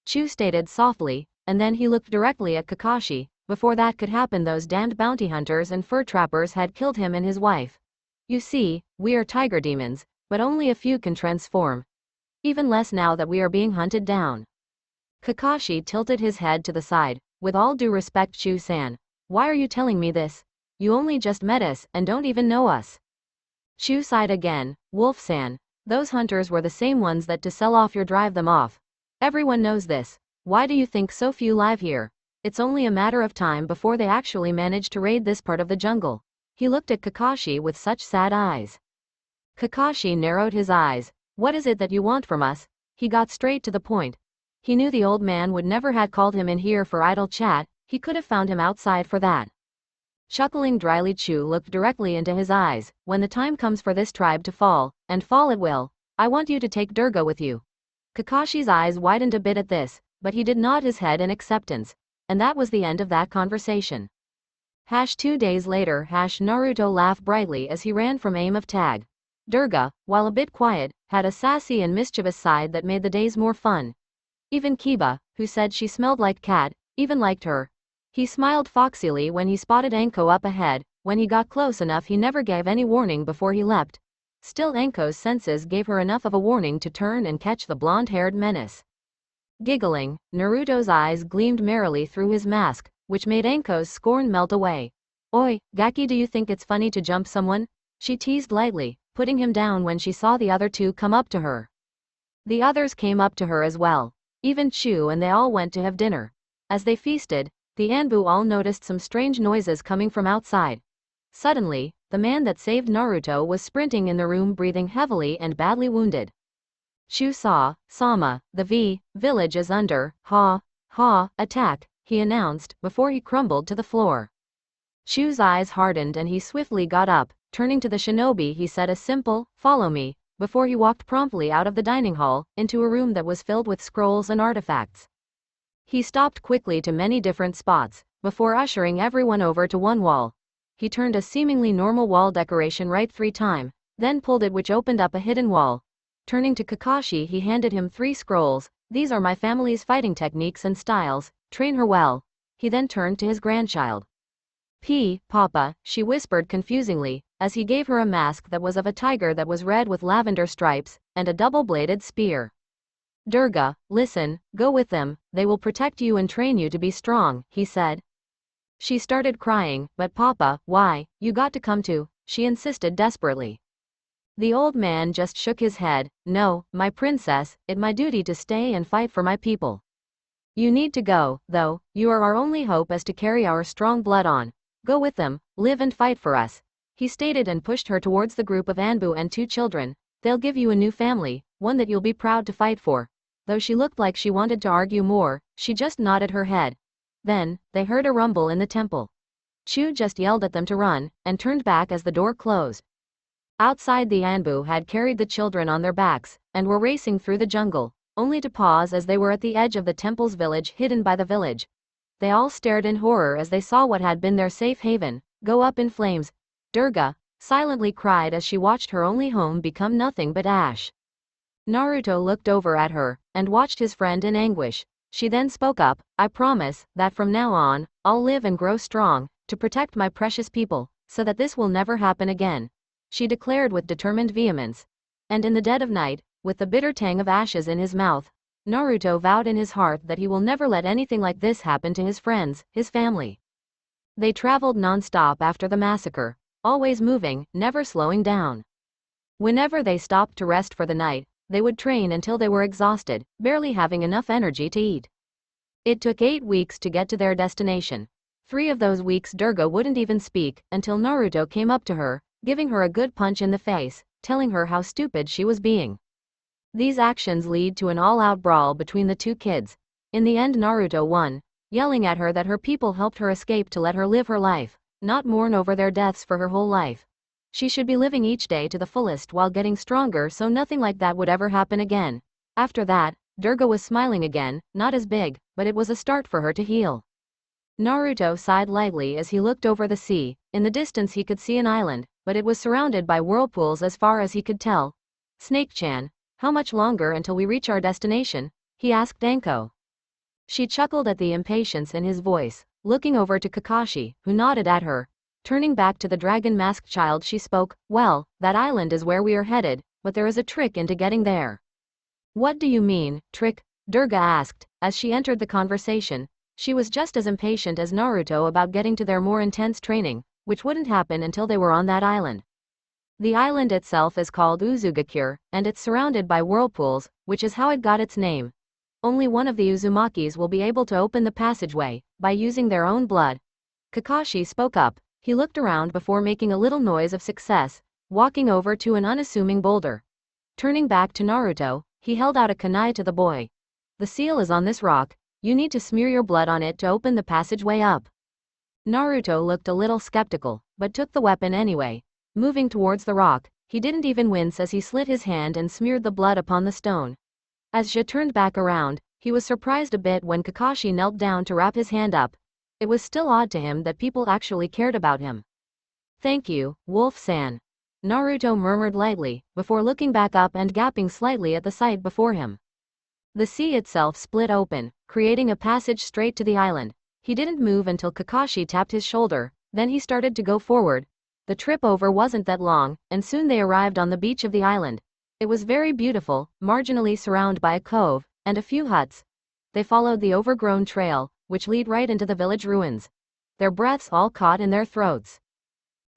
Chu stated softly, and then he looked directly at Kakashi. Before that could happen those damned bounty hunters and fur trappers had killed him and his wife. You see, we are tiger demons, but only a few can transform. Even less now that we are being hunted down. Kakashi tilted his head to the side. With all due respect, Shu-san, why are you telling me this? You only just met us and don't even know us. Shu sighed again. Wolf-san, those hunters were the same ones that to sell off your drive them off. Everyone knows this. Why do you think so few live here? It's only a matter of time before they actually manage to raid this part of the jungle. He looked at Kakashi with such sad eyes. Kakashi narrowed his eyes. What is it that you want from us? He got straight to the point. He knew the old man would never have called him in here for idle chat, he could have found him outside for that. Chuckling dryly, Chu looked directly into his eyes. When the time comes for this tribe to fall, and fall it will, I want you to take Durga with you. Kakashi's eyes widened a bit at this, but he did nod his head in acceptance. And that was the end of that conversation. 2 days later, Naruto laughed brightly as he ran from aim of tag. Durga, while a bit quiet, had a sassy and mischievous side that made the days more fun. Even Kiba, who said she smelled like cat, even liked her. He smiled foxily when he spotted Anko up ahead. When he got close enough, he never gave any warning before he leapt. Still, Anko's senses gave her enough of a warning to turn and catch the blonde-haired menace. Giggling, Naruto's eyes gleamed merrily through his mask, which made Anko's scorn melt away. Oi, Gaki, do you think it's funny to jump someone? She teased lightly, putting him down when she saw the other two come up to her. The others came up to her as well. Even Chu, and they all went to have dinner. As they feasted, the Anbu all noticed some strange noises coming from outside. Suddenly, the man that saved Naruto was sprinting in the room, breathing heavily and badly wounded. Shu saw, Sama, the village is under, attack, he announced, before he crumbled to the floor. Shu's eyes hardened and he swiftly got up. Turning to the shinobi, he said a simple, follow me, before he walked promptly out of the dining hall, into a room that was filled with scrolls and artifacts. He stopped quickly to many different spots, before ushering everyone over to one wall. He turned a seemingly normal wall decoration right 3 times, then pulled it, which opened up a hidden wall. Turning to Kakashi, he handed him 3 scrolls. These are my family's fighting techniques and styles, train her well. He then turned to his grandchild. Papa, she whispered confusingly, as he gave her a mask that was of a tiger that was red with lavender stripes, and a double-bladed spear. Durga, listen, go with them, they will protect you and train you to be strong, he said. She started crying, but Papa, why, you got to come too, she insisted desperately. The old man just shook his head. No, my princess, it's my duty to stay and fight for my people. You need to go, though, you are our only hope as to carry our strong blood on. Go with them, live and fight for us, he stated, and pushed her towards the group of Anbu and 2 children. They'll give you a new family, one that you'll be proud to fight for. Though she looked like she wanted to argue more, she just nodded her head. Then, they heard a rumble in the temple. Chu just yelled at them to run, and turned back as the door closed. Outside, the Anbu had carried the children on their backs, and were racing through the jungle, only to pause as they were at the edge of the temple's village, hidden by the village. They all stared in horror as they saw what had been their safe haven go up in flames. Durga silently cried as she watched her only home become nothing but ash. Naruto looked over at her, and watched his friend in anguish. She then spoke up, I promise, that from now on, I'll live and grow strong, to protect my precious people, so that this will never happen again, she declared with determined vehemence. And in the dead of night, with the bitter tang of ashes in his mouth, Naruto vowed in his heart that he will never let anything like this happen to his friends, his family. They traveled non-stop after the massacre, always moving, never slowing down. Whenever they stopped to rest for the night, they would train until they were exhausted, barely having enough energy to eat. It took 8 weeks to get to their destination. 3 of those weeks Durga wouldn't even speak, until Naruto came up to her, giving her a good punch in the face, telling her how stupid she was being. These actions lead to an all-out brawl between the 2 kids. In the end, Naruto won, yelling at her that her people helped her escape to let her live her life, not mourn over their deaths for her whole life. She should be living each day to the fullest while getting stronger, so nothing like that would ever happen again. After that, Durga was smiling again, not as big, but it was a start for her to heal. Naruto sighed lightly as he looked over the sea. In the distance he could see an island, but it was surrounded by whirlpools as far as he could tell. Snake-chan, how much longer until we reach our destination? He asked Anko. She chuckled at the impatience in his voice, looking over to Kakashi, who nodded at her. Turning back to the dragon-masked child, she spoke, well, that island is where we are headed, but there is a trick into getting there. What do you mean, trick? Durga asked, as she entered the conversation. She was just as impatient as Naruto about getting to their more intense training, which wouldn't happen until they were on that island. The island itself is called Uzugakure, and it's surrounded by whirlpools, which is how it got its name. Only one of the Uzumakis will be able to open the passageway, by using their own blood. Kakashi spoke up. He looked around before making a little noise of success, walking over to an unassuming boulder. Turning back to Naruto, he held out a kunai to the boy. The seal is on this rock, you need to smear your blood on it to open the passageway up. Naruto looked a little skeptical, but took the weapon anyway. Moving towards the rock, he didn't even wince as he slit his hand and smeared the blood upon the stone. As Zha turned back around, he was surprised a bit when Kakashi knelt down to wrap his hand up. It was still odd to him that people actually cared about him. "Thank you, Wolf-san," Naruto murmured lightly, before looking back up and gasping slightly at the sight before him. The sea itself split open, creating a passage straight to the island. He didn't move until Kakashi tapped his shoulder, then he started to go forward. The trip over wasn't that long, and soon they arrived on the beach of the island. It was very beautiful, marginally surrounded by a cove, and a few huts. They followed the overgrown trail, which lead right into the village ruins. Their breaths all caught in their throats.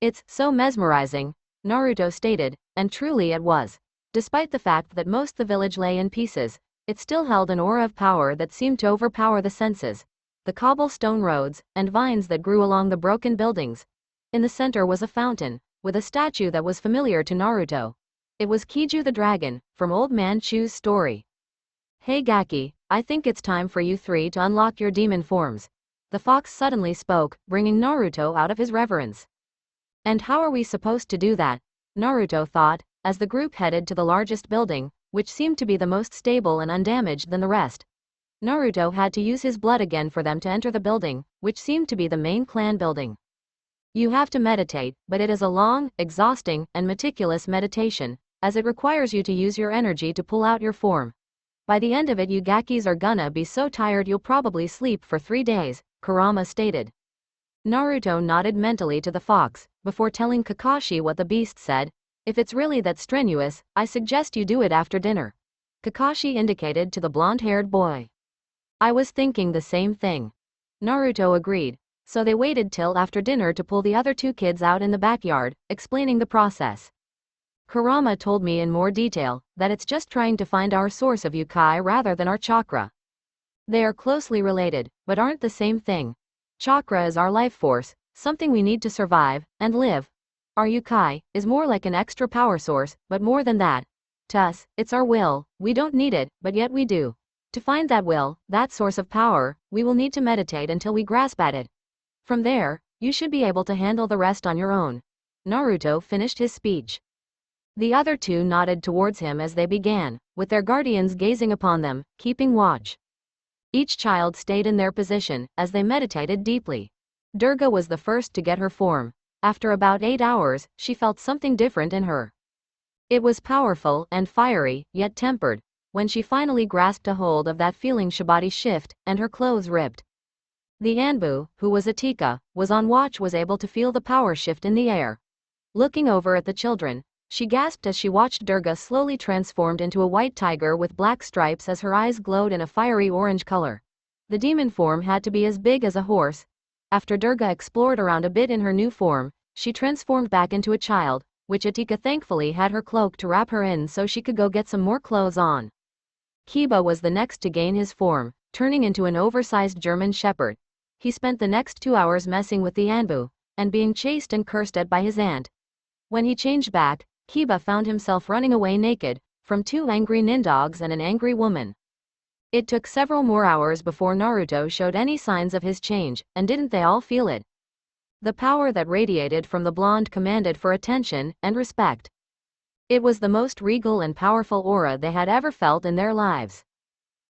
"It's so mesmerizing," Naruto stated, and truly it was. Despite the fact that most the village lay in pieces, it still held an aura of power that seemed to overpower the senses. The cobblestone roads, and vines that grew along the broken buildings. In the center was a fountain, with a statue that was familiar to Naruto. It was Kiju the dragon, from Old Man Chu's story. "Hey Gaki, I think it's time for you three to unlock your demon forms." The fox suddenly spoke, bringing Naruto out of his reverence. "And how are we supposed to do that?" Naruto thought, as the group headed to the largest building, which seemed to be the most stable and undamaged than the rest. Naruto had to use his blood again for them to enter the building, which seemed to be the main clan building. You have to meditate, but it is a long, exhausting, and meticulous meditation, as it requires you to use your energy to pull out your form. By the end of it you Gakis are gonna be so tired you'll probably sleep for 3 days, Kurama stated. Naruto nodded mentally to the fox, before telling Kakashi what the beast said. "If it's really that strenuous, I suggest you do it after dinner." Kakashi indicated to the blonde-haired boy. "I was thinking the same thing." Naruto agreed, so they waited till after dinner to pull the other 2 kids out in the backyard, explaining the process. "Kurama told me in more detail that it's just trying to find our source of Yukai rather than our chakra. They are closely related, but aren't the same thing. Chakra is our life force, something we need to survive and live. Our Yukai is more like an extra power source, but more than that. To us, it's our will. We don't need it, but yet we do. To find that will, that source of power, we will need to meditate until we grasp at it. From there, you should be able to handle the rest on your own." Naruto finished his speech. The other 2 nodded towards him as they began, with their guardians gazing upon them, keeping watch. Each child stayed in their position, as they meditated deeply. Durga was the first to get her form. After about 8 hours, she felt something different in her. It was powerful and fiery, yet tempered. When she finally grasped a hold of that feeling, her body shift, and her clothes ripped. The Anbu, who was Atika, was on watch, was able to feel the power shift in the air. Looking over at the children, she gasped as she watched Durga slowly transformed into a white tiger with black stripes as her eyes glowed in a fiery orange color. The demon form had to be as big as a horse. After Durga explored around a bit in her new form, she transformed back into a child, which Atika thankfully had her cloak to wrap her in so she could go get some more clothes on. Kiba was the next to gain his form, turning into an oversized German shepherd. He spent the next 2 hours messing with the Anbu, and being chased and cursed at by his aunt. When he changed back, Kiba found himself running away naked, from 2 angry nindogs and an angry woman. It took several more hours before Naruto showed any signs of his change, and didn't they all feel it? The power that radiated from the blonde commanded for attention and respect. It was the most regal and powerful aura they had ever felt in their lives.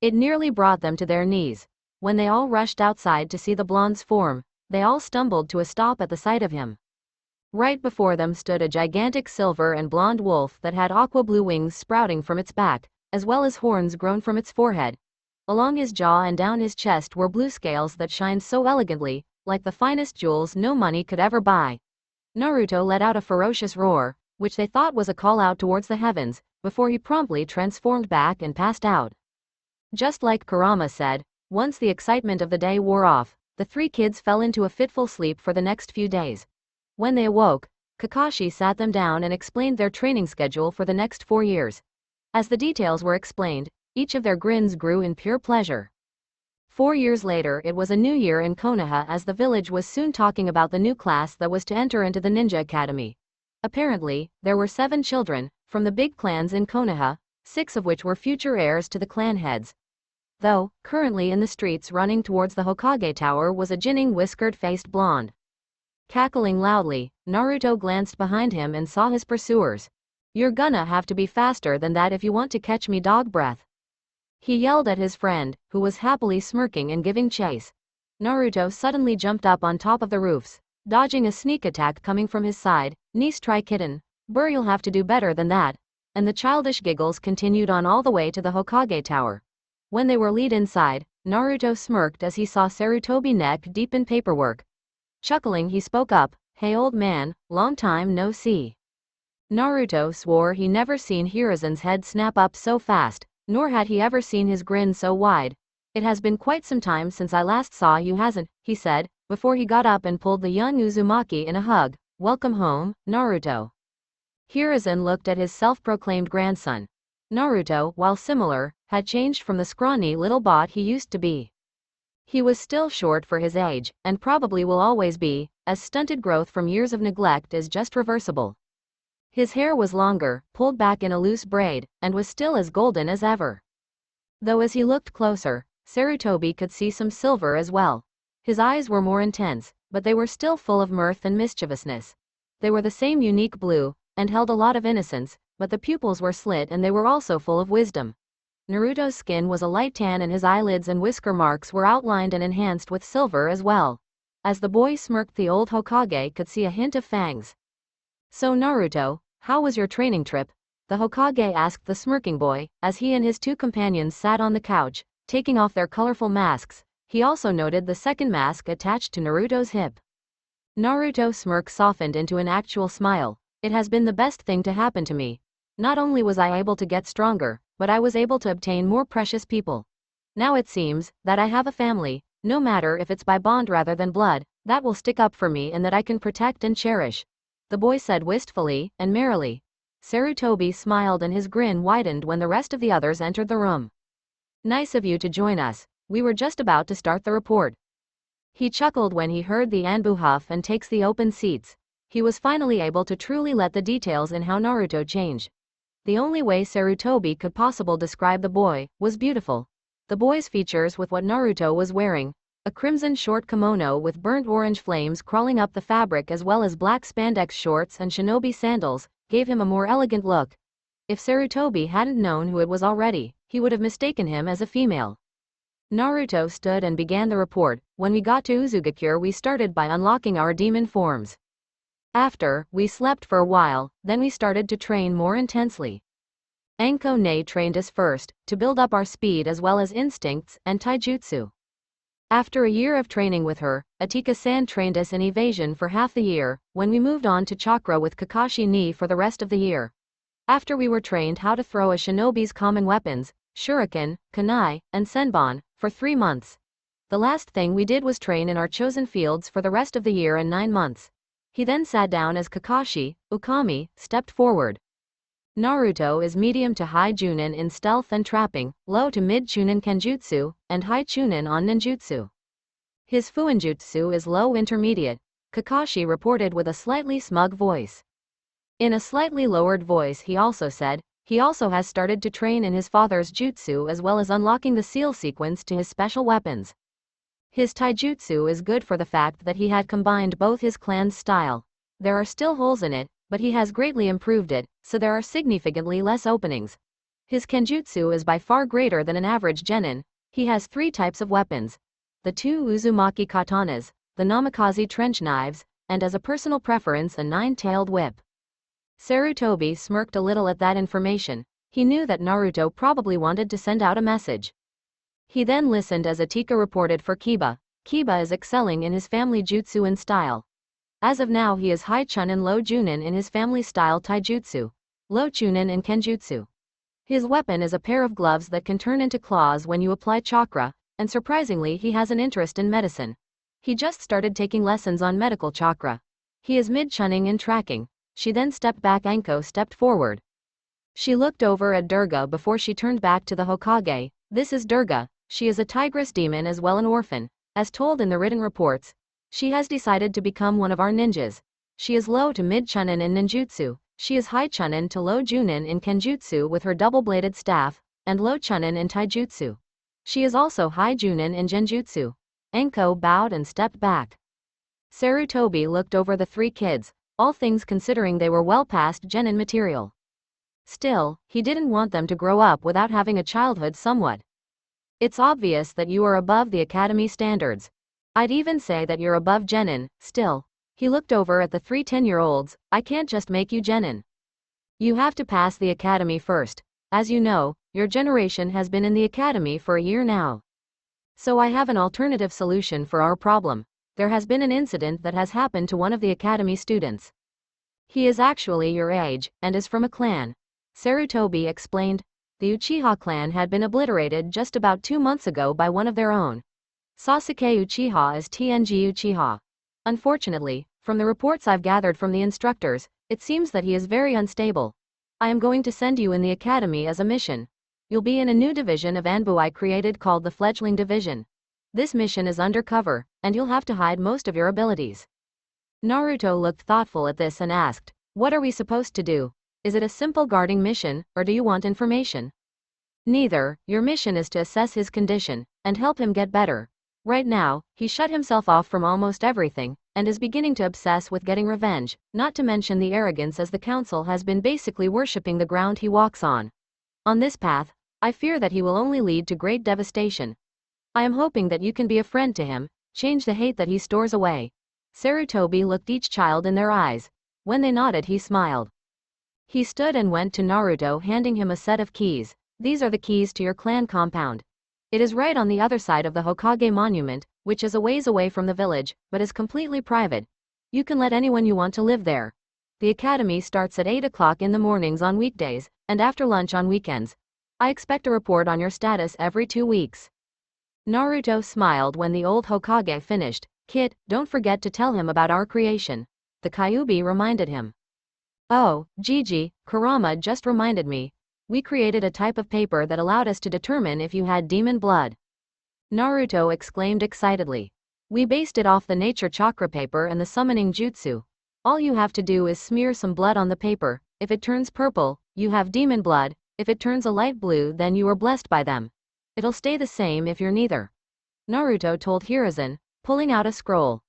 It nearly brought them to their knees. When they all rushed outside to see the blonde's form, they all stumbled to a stop at the sight of him. Right before them stood a gigantic silver and blonde wolf that had aqua blue wings sprouting from its back, as well as horns grown from its forehead. Along his jaw and down his chest were blue scales that shined so elegantly, like the finest jewels no money could ever buy. Naruto let out a ferocious roar, which they thought was a call out towards the heavens, before he promptly transformed back and passed out. Just like Kurama said, Once the excitement of the day wore off, the three kids fell into a fitful sleep for the next few days. When they awoke, Kakashi sat them down and explained their training schedule for the next 4 years. As the details were explained, each of their grins grew in pure pleasure. 4 years later, it was a new year in Konoha, as the village was soon talking about the new class that was to enter into the ninja academy. Apparently, there were 7 children from the big clans in Konoha, 6 of which were future heirs to the clan heads. Though, currently in the streets running towards the Hokage Tower was a jinning whiskered-faced blonde. Cackling loudly, Naruto glanced behind him and saw his pursuers. "You're gonna have to be faster than that if you want to catch me, dog breath," he yelled at his friend, who was happily smirking and giving chase. Naruto suddenly jumped up on top of the roofs, dodging a sneak attack coming from his side. "Nice try, kitten. Burr, you'll have to do better than that." And the childish giggles continued on all the way to the Hokage Tower. When they were lead inside, Naruto smirked as he saw Sarutobi neck deep in paperwork. Chuckling, he spoke up, "Hey old man, long time no see." Naruto swore he never seen Hiruzen's head snap up so fast, nor had he ever seen his grin so wide. "It has been quite some time since I last saw you, hasn't?" he said, before he got up and pulled the young Uzumaki in a hug. "Welcome home, Naruto." Hiruzen looked at his self-proclaimed grandson. Naruto, while similar, had changed from the scrawny little bot he used to be. He was still short for his age, and probably will always be, as stunted growth from years of neglect is just reversible. His hair was longer, pulled back in a loose braid, and was still as golden as ever. Though as he looked closer, Sarutobi could see some silver as well. His eyes were more intense, but they were still full of mirth and mischievousness. They were the same unique blue, and held a lot of innocence, but the pupils were slit and they were also full of wisdom. Naruto's skin was a light tan and his eyelids and whisker marks were outlined and enhanced with silver as well. As the boy smirked, the old Hokage could see a hint of fangs. "So Naruto, how was your training trip?" the Hokage asked the smirking boy, as he and his 2 companions sat on the couch, taking off their colorful masks. He also noted the second mask attached to Naruto's hip. Naruto's smirk softened into an actual smile. "It has been the best thing to happen to me. Not only was I able to get stronger, but I was able to obtain more precious people. Now it seems that I have a family, no matter if it's by bond rather than blood, that will stick up for me and that I can protect and cherish," the boy said wistfully and merrily. Sarutobi smiled and his grin widened when the rest of the others entered the room. "Nice of you to join us. We were just about to start the report." He chuckled when he heard the Anbu huff and takes the open seats. He was finally able to truly let the details in how Naruto change. The only way Sarutobi could possibly describe the boy was beautiful. The boy's features with what Naruto was wearing, a crimson short kimono with burnt orange flames crawling up the fabric as well as black spandex shorts and shinobi sandals, gave him a more elegant look. If Sarutobi hadn't known who it was already, he would have mistaken him as a female. Naruto stood and began the report. "When we got to Uzugakure, we started by unlocking our demon forms. After, we slept for a while, then we started to train more intensely. Anko Ne trained us first, to build up our speed as well as instincts and taijutsu. After a year of training with her, Atika-san trained us in evasion for half the year, when we moved on to chakra with Kakashi Ni for the rest of the year. After we were trained how to throw a shinobi's common weapons, shuriken, kunai, and senbon, for 3 months. The last thing we did was train in our chosen fields for the rest of the year and 9 months. He then sat down as Kakashi, Ukami, stepped forward. Naruto is medium to high Chunin in stealth and trapping, low to mid Chunin Kenjutsu, and high Chunin on ninjutsu. His Fuinjutsu is low intermediate, Kakashi reported with a slightly smug voice. In a slightly lowered voice he also said, he also has started to train in his father's jutsu as well as unlocking the seal sequence to his special weapons. His taijutsu is good for the fact that he had combined both his clan's style. There are still holes in it, but he has greatly improved it, so there are significantly less openings. His kenjutsu is by far greater than an average genin. He has 3 types of weapons. The 2 Uzumaki katanas, the Namikaze trench knives, and as a personal preference a 9-tailed whip. Sarutobi smirked a little at that information. He knew that Naruto probably wanted to send out a message. He then listened as Atika reported for Kiba. Kiba is excelling in his family jutsu and style. As of now he is high Chunin low Junin in his family style taijutsu, low Chunin in kenjutsu. His weapon is a pair of gloves that can turn into claws when you apply chakra, and surprisingly he has an interest in medicine. He just started taking lessons on medical chakra. He is mid-chunning in tracking. She then stepped back. Anko stepped forward. She looked over at Durga before she turned back to the Hokage. This is Durga. She is a tigress demon as well, an orphan. As told in the written reports, she has decided to become one of our ninjas. She is low to mid-chunin in ninjutsu. She is high chunin to low junin in kenjutsu with her double-bladed staff, and low chunin in taijutsu. She is also high junin in genjutsu. Anko bowed and stepped back. Sarutobi looked over the three kids, all things considering they were well past genin material. Still, he didn't want them to grow up without having a childhood somewhat. It's obvious that you are above the academy standards. I'd even say that you're above genin. Still, he looked over at the three 10-year-olds, I can't just make you genin. You have to pass the academy first. As you know, your generation has been in the academy for a year now. So I have an alternative solution for our problem. There has been an incident that has happened to one of the academy students. He is actually your age, and is from a clan. Sarutobi explained. The Uchiha clan had been obliterated just about 2 months ago by one of their own. Sasuke Uchiha is TNG Uchiha. Unfortunately, from the reports I've gathered from the instructors, it seems that he is very unstable. I am going to send you in the academy as a mission. You'll be in a new division of Anbu I created called the Fledgling Division. This mission is undercover, and you'll have to hide most of your abilities. Naruto looked thoughtful at this and asked, what are we supposed to do? Is it a simple guarding mission, or do you want information? Neither. Your mission is to assess his condition, and help him get better. Right now, he shut himself off from almost everything, and is beginning to obsess with getting revenge, not to mention the arrogance as the council has been basically worshipping the ground he walks on. On this path, I fear that he will only lead to great devastation. I am hoping that you can be a friend to him, change the hate that he stores away. Sarutobi looked each child in their eyes. When they nodded, he smiled. He stood and went to Naruto, handing him a set of keys. These are the keys to your clan compound. It is right on the other side of the Hokage monument, which is a ways away from the village, but is completely private. You can let anyone you want to live there. The academy starts at 8 o'clock in the mornings on weekdays, and after lunch on weekends. I expect a report on your status every 2 weeks. Naruto smiled when the old Hokage finished. Kid, don't forget to tell him about our creation. The Kyuubi reminded him. Oh, Gigi, Kurama just reminded me. We created a type of paper that allowed us to determine if you had demon blood. Naruto exclaimed excitedly. We based it off the nature chakra paper and the summoning jutsu. All you have to do is smear some blood on the paper. If it turns purple, you have demon blood. If it turns a light blue, then you are blessed by them. It'll stay the same if you're neither. Naruto told Hiruzen, pulling out a scroll.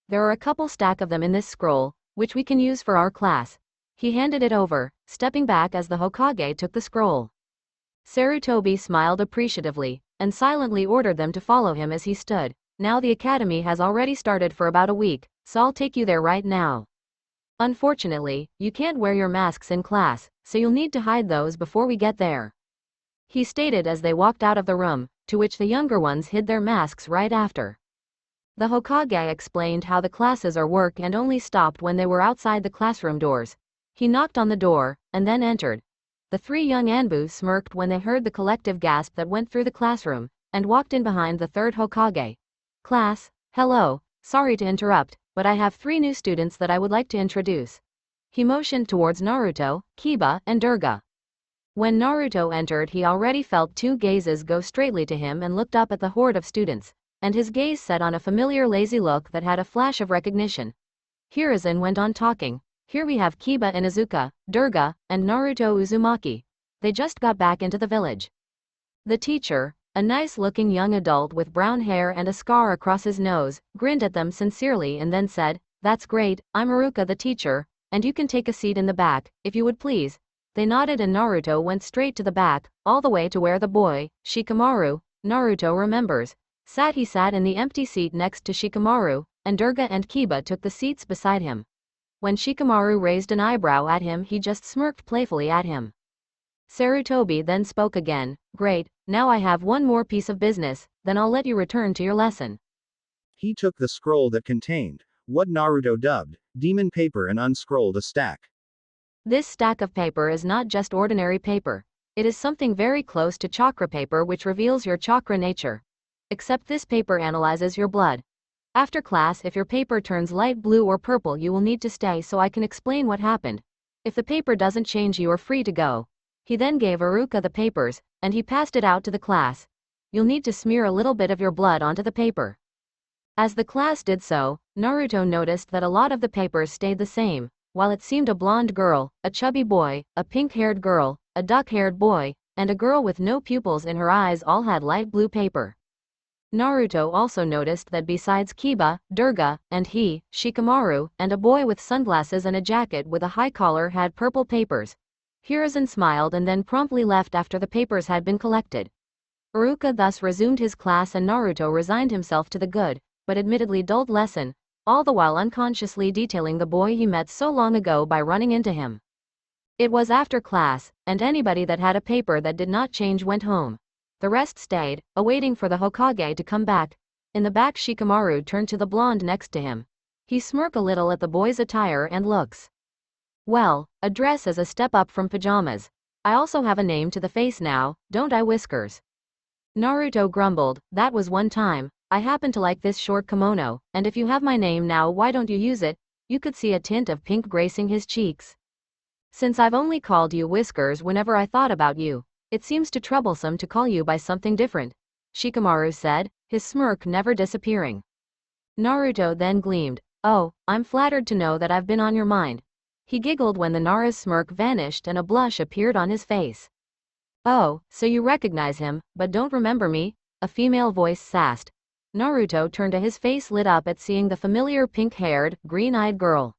There are a couple stack of them in this scroll, which we can use for our class. He handed it over, stepping back as the Hokage took the scroll. Sarutobi smiled appreciatively, and silently ordered them to follow him as he stood. Now the academy has already started for about a week, so I'll take you there right now. Unfortunately, you can't wear your masks in class, so you'll need to hide those before we get there. He stated as they walked out of the room, to which the younger ones hid their masks right after. The Hokage explained how the classes are work and only stopped when they were outside the classroom doors. He knocked on the door, and then entered. The three young Anbu smirked when they heard the collective gasp that went through the classroom, and walked in behind the third Hokage. Class, hello, sorry to interrupt, but I have 3 new students that I would like to introduce. He motioned towards Naruto, Kiba, and Durga. When Naruto entered, he already felt 2 gazes go straightly to him and looked up at the horde of students, and his gaze set on a familiar lazy look that had a flash of recognition. Hiruzen went on talking. Here we have Kiba Inuzuka, Durga, and Naruto Uzumaki. They just got back into the village. The teacher, a nice-looking young adult with brown hair and a scar across his nose, grinned at them sincerely and then said, "That's great, I'm Haruka the teacher, and you can take a seat in the back, if you would please." They nodded and Naruto went straight to the back, all the way to where the boy, Shikamaru, Naruto remembers, sat. He sat in the empty seat next to Shikamaru, and Durga and Kiba took the seats beside him. When Shikamaru raised an eyebrow at him, he just smirked playfully at him. Sarutobi then spoke again. Great, now I have one more piece of business, then I'll let you return to your lesson. He took the scroll that contained what Naruto dubbed demon paper and unscrolled a stack. This stack of paper is not just ordinary paper. It is something very close to chakra paper which reveals your chakra nature. except this paper analyzes your blood. After class, if your paper turns light blue or purple, you will need to stay so I can explain what happened. If the paper doesn't change, you are free to go." He then gave Iruka the papers, and he passed it out to the class. "You'll need to smear a little bit of your blood onto the paper." As the class did so, Naruto noticed that a lot of the papers stayed the same, while it seemed a blonde girl, a chubby boy, a pink-haired girl, a duck-haired boy, and a girl with no pupils in her eyes all had light blue paper. Naruto also noticed that besides Kiba, Durga, and he, Shikamaru, and a boy with sunglasses and a jacket with a high collar had purple papers. Hiruzen smiled and then promptly left after the papers had been collected. Iruka thus resumed his class and Naruto resigned himself to the good, but admittedly dulled lesson, all the while unconsciously detailing the boy he met so long ago by running into him. It was after class, and anybody that had a paper that did not change went home. The rest stayed, awaiting for the Hokage to come back. In the back, Shikamaru turned to the blonde next to him. He smirked a little at the boy's attire and looks. "Well, a dress is a step up from pajamas. I also have a name to the face now, don't I, Whiskers?" Naruto grumbled, "That was one time. I happen to like this short kimono, and if you have my name now, why don't you use it?" You could see a tint of pink gracing his cheeks. "Since I've only called you Whiskers whenever I thought about you, it seems too troublesome to call you by something different," Shikamaru said, his smirk never disappearing. Naruto then gleamed. "Oh, I'm flattered to know that I've been on your mind." He giggled when the Nara's smirk vanished and a blush appeared on his face. "Oh, so you recognize him, but don't remember me?" a female voice sassed. Naruto turned to, his face lit up at seeing the familiar pink-haired, green-eyed girl.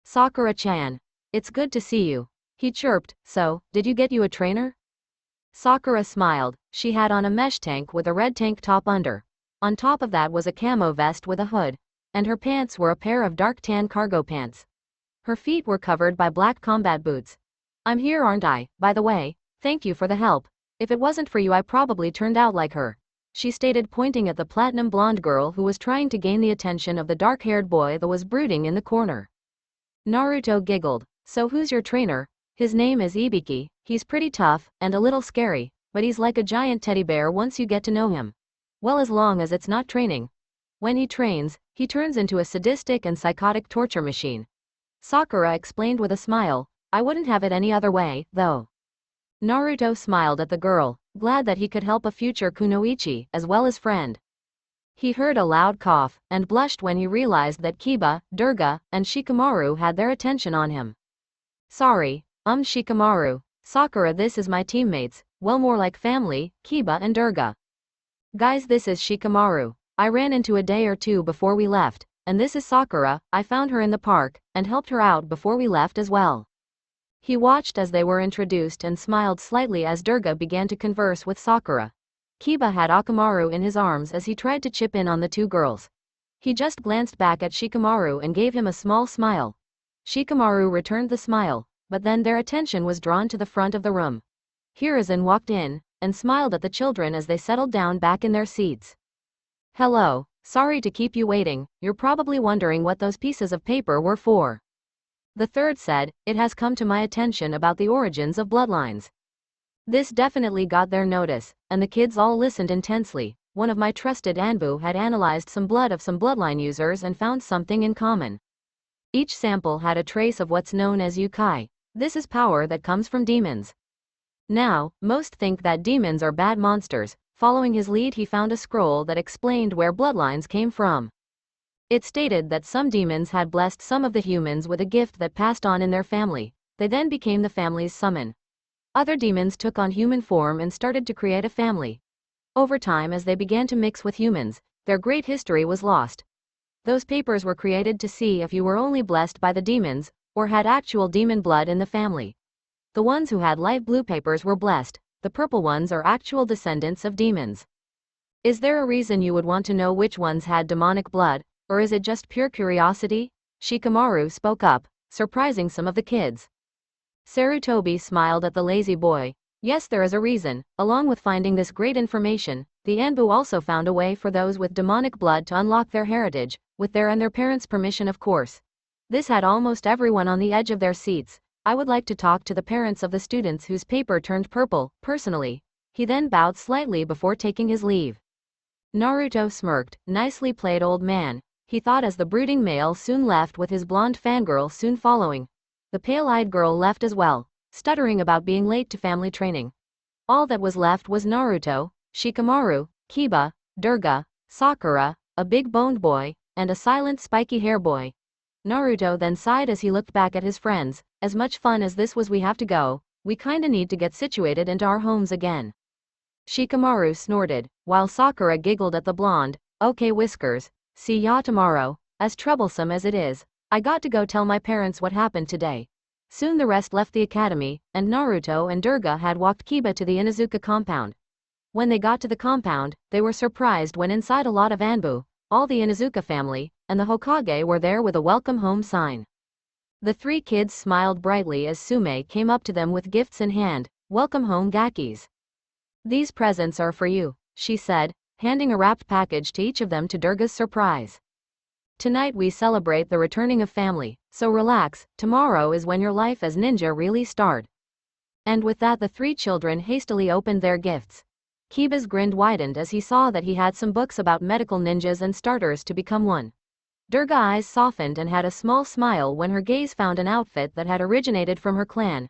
"Sakura-chan. It's good to see you," he chirped. "So, did you get you a trainer?" Sakura smiled. She had on a mesh tank with a red tank top under. On top of that was a camo vest with a hood, and her pants were a pair of dark tan cargo pants. Her feet were covered by black combat boots. "I'm here, aren't I? By the way, thank you for the help. If it wasn't for you, I probably turned out like her," she stated, pointing at the platinum blonde girl who was trying to gain the attention of the dark-haired boy that was brooding in the corner. Naruto giggled. "So who's your trainer?" "His name is Ibiki. He's pretty tough, and a little scary, but he's like a giant teddy bear once you get to know him. Well, as long as it's not training. When he trains, he turns into a sadistic and psychotic torture machine," Sakura explained with a smile. "I wouldn't have it any other way, though." Naruto smiled at the girl, glad that he could help a future kunoichi as well as friend. He heard a loud cough, and blushed when he realized that Kiba, Durga, and Shikamaru had their attention on him. "Sorry, Shikamaru. Sakura, this is my teammates, well, more like family, Kiba and Durga. Guys, this is Shikamaru. I ran into a day or two before we left, and this is Sakura. I found her in the park, and helped her out before we left as well." He watched as they were introduced and smiled slightly as Durga began to converse with Sakura. Kiba had Akamaru in his arms as he tried to chip in on the two girls. He just glanced back at Shikamaru and gave him a small smile. Shikamaru returned the smile, but then their attention was drawn to the front of the room. Hiruzen walked in, and smiled at the children as they settled down back in their seats. "Hello, sorry to keep you waiting, you're probably wondering what those pieces of paper were for." The third said, "It has come to my attention about the origins of bloodlines." This definitely got their notice, and the kids all listened intensely. One of my trusted Anbu had analyzed some blood of some bloodline users and found something in common. Each sample had a trace of what's known as Yukai. This is power that comes from demons. Now, most think that demons are bad monsters. Following his lead, he found a scroll that explained where bloodlines came from. It stated that some demons had blessed some of the humans with a gift that passed on in their family. They then became the family's summon. Other demons took on human form and started to create a family. Over time, as they began to mix with humans, their great history was lost. Those papers were created to see if you were only blessed by the demons, or had actual demon blood in the family. The ones who had light blue papers were blessed, the purple ones are actual descendants of demons. Is there a reason you would want to know which ones had demonic blood, or is it just pure curiosity? Shikamaru spoke up, surprising some of the kids. Sarutobi smiled at the lazy boy. Yes, there is a reason. Along with finding this great information, the Anbu also found a way for those with demonic blood to unlock their heritage, with their and their parents' permission, of course. This had almost everyone on the edge of their seats. I would like to talk to the parents of the students whose paper turned purple, personally. He then bowed slightly before taking his leave. Naruto smirked. Nicely played, old man, he thought as the brooding male soon left with his blonde fangirl soon following. The pale-eyed girl left as well, stuttering about being late to family training. All that was left was Naruto, Shikamaru, Kiba, Durga, Sakura, a big-boned boy, and a silent spiky hair boy. Naruto then sighed as he looked back at his friends. As much fun as this was, we have to go. We kinda need to get situated into our homes again. Shikamaru snorted, while Sakura giggled at the blonde. Okay, Whiskers, see ya tomorrow. As troublesome as it is, I got to go tell my parents what happened today. Soon the rest left the academy, and Naruto and Durga had walked Kiba to the Inuzuka compound. When they got to the compound, they were surprised when inside a lot of Anbu, all the Inuzuka family, and the Hokage were there with a welcome home sign. The three kids smiled brightly as Sume came up to them with gifts in hand. Welcome home, Gakis. These presents are for you, she said, handing a wrapped package to each of them to Durga's surprise. Tonight we celebrate the returning of family, so relax, tomorrow is when your life as ninja really start. And with that the three children hastily opened their gifts. Kiba's grin widened as he saw that he had some books about medical ninjas and starters to become one. Durga's eyes softened and had a small smile when her gaze found an outfit that had originated from her clan.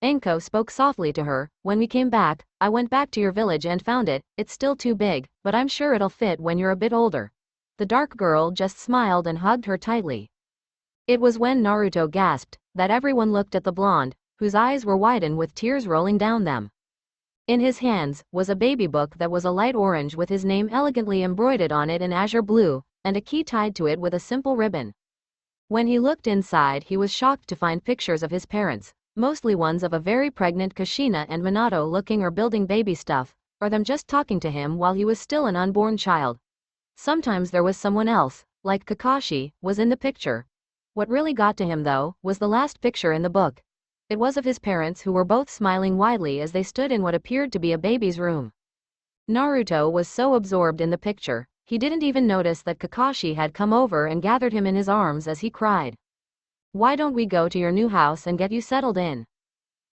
Enko spoke softly to her. When we came back, I went back to your village and found it. It's still too big, but I'm sure it'll fit when you're a bit older. The dark girl just smiled and hugged her tightly. It was when Naruto gasped that everyone looked at the blonde, whose eyes were widened with tears rolling down them. In his hands was a baby book that was a light orange with his name elegantly embroidered on it in azure blue, and a key tied to it with a simple ribbon. When he looked inside, he was shocked to find pictures of his parents, mostly ones of a very pregnant Kushina and Minato looking or building baby stuff, or them just talking to him while he was still an unborn child. Sometimes there was someone else, like Kakashi, was in the picture. What really got to him though, was the last picture in the book. It was of his parents who were both smiling widely as they stood in what appeared to be a baby's room. Naruto was so absorbed in the picture, he didn't even notice that Kakashi had come over and gathered him in his arms as he cried. Why don't we go to your new house and get you settled in?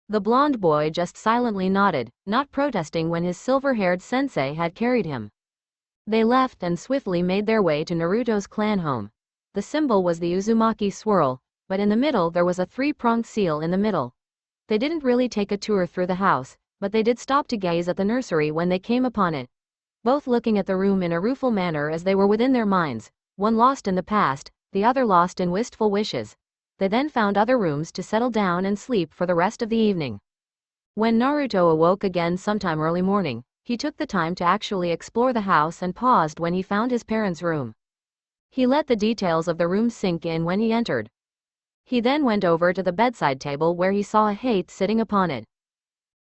The blonde boy just silently nodded, not protesting when his silver-haired sensei had carried him. They left and swiftly made their way to Naruto's clan home. The symbol was the Uzumaki swirl, but in the middle there was a three-pronged seal in the middle. They didn't really take a tour through the house, but they did stop to gaze at the nursery when they came upon it. Both looking at the room in a rueful manner as they were within their minds, one lost in the past, the other lost in wistful wishes. They then found other rooms to settle down and sleep for the rest of the evening. When Naruto awoke again sometime early morning, he took the time to actually explore the house and paused when he found his parents' room. He let the details of the room sink in when he entered. He then went over to the bedside table where he saw a hate sitting upon it.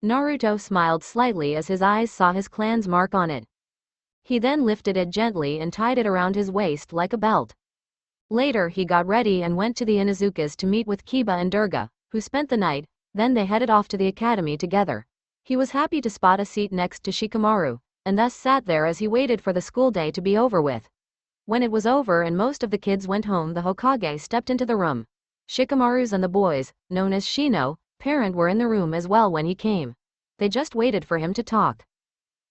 Naruto smiled slightly as his eyes saw his clan's mark on it. He then lifted it gently and tied it around his waist like a belt. Later he got ready and went to the Inuzukas to meet with Kiba and Durga, who spent the night, then they headed off to the academy together. He was happy to spot a seat next to Shikamaru, and thus sat there as he waited for the school day to be over with. When it was over and most of the kids went home, the Hokage stepped into the room. Shikamaru's and the boys, known as Shino, parent, were in the room as well when he came. They just waited for him to talk.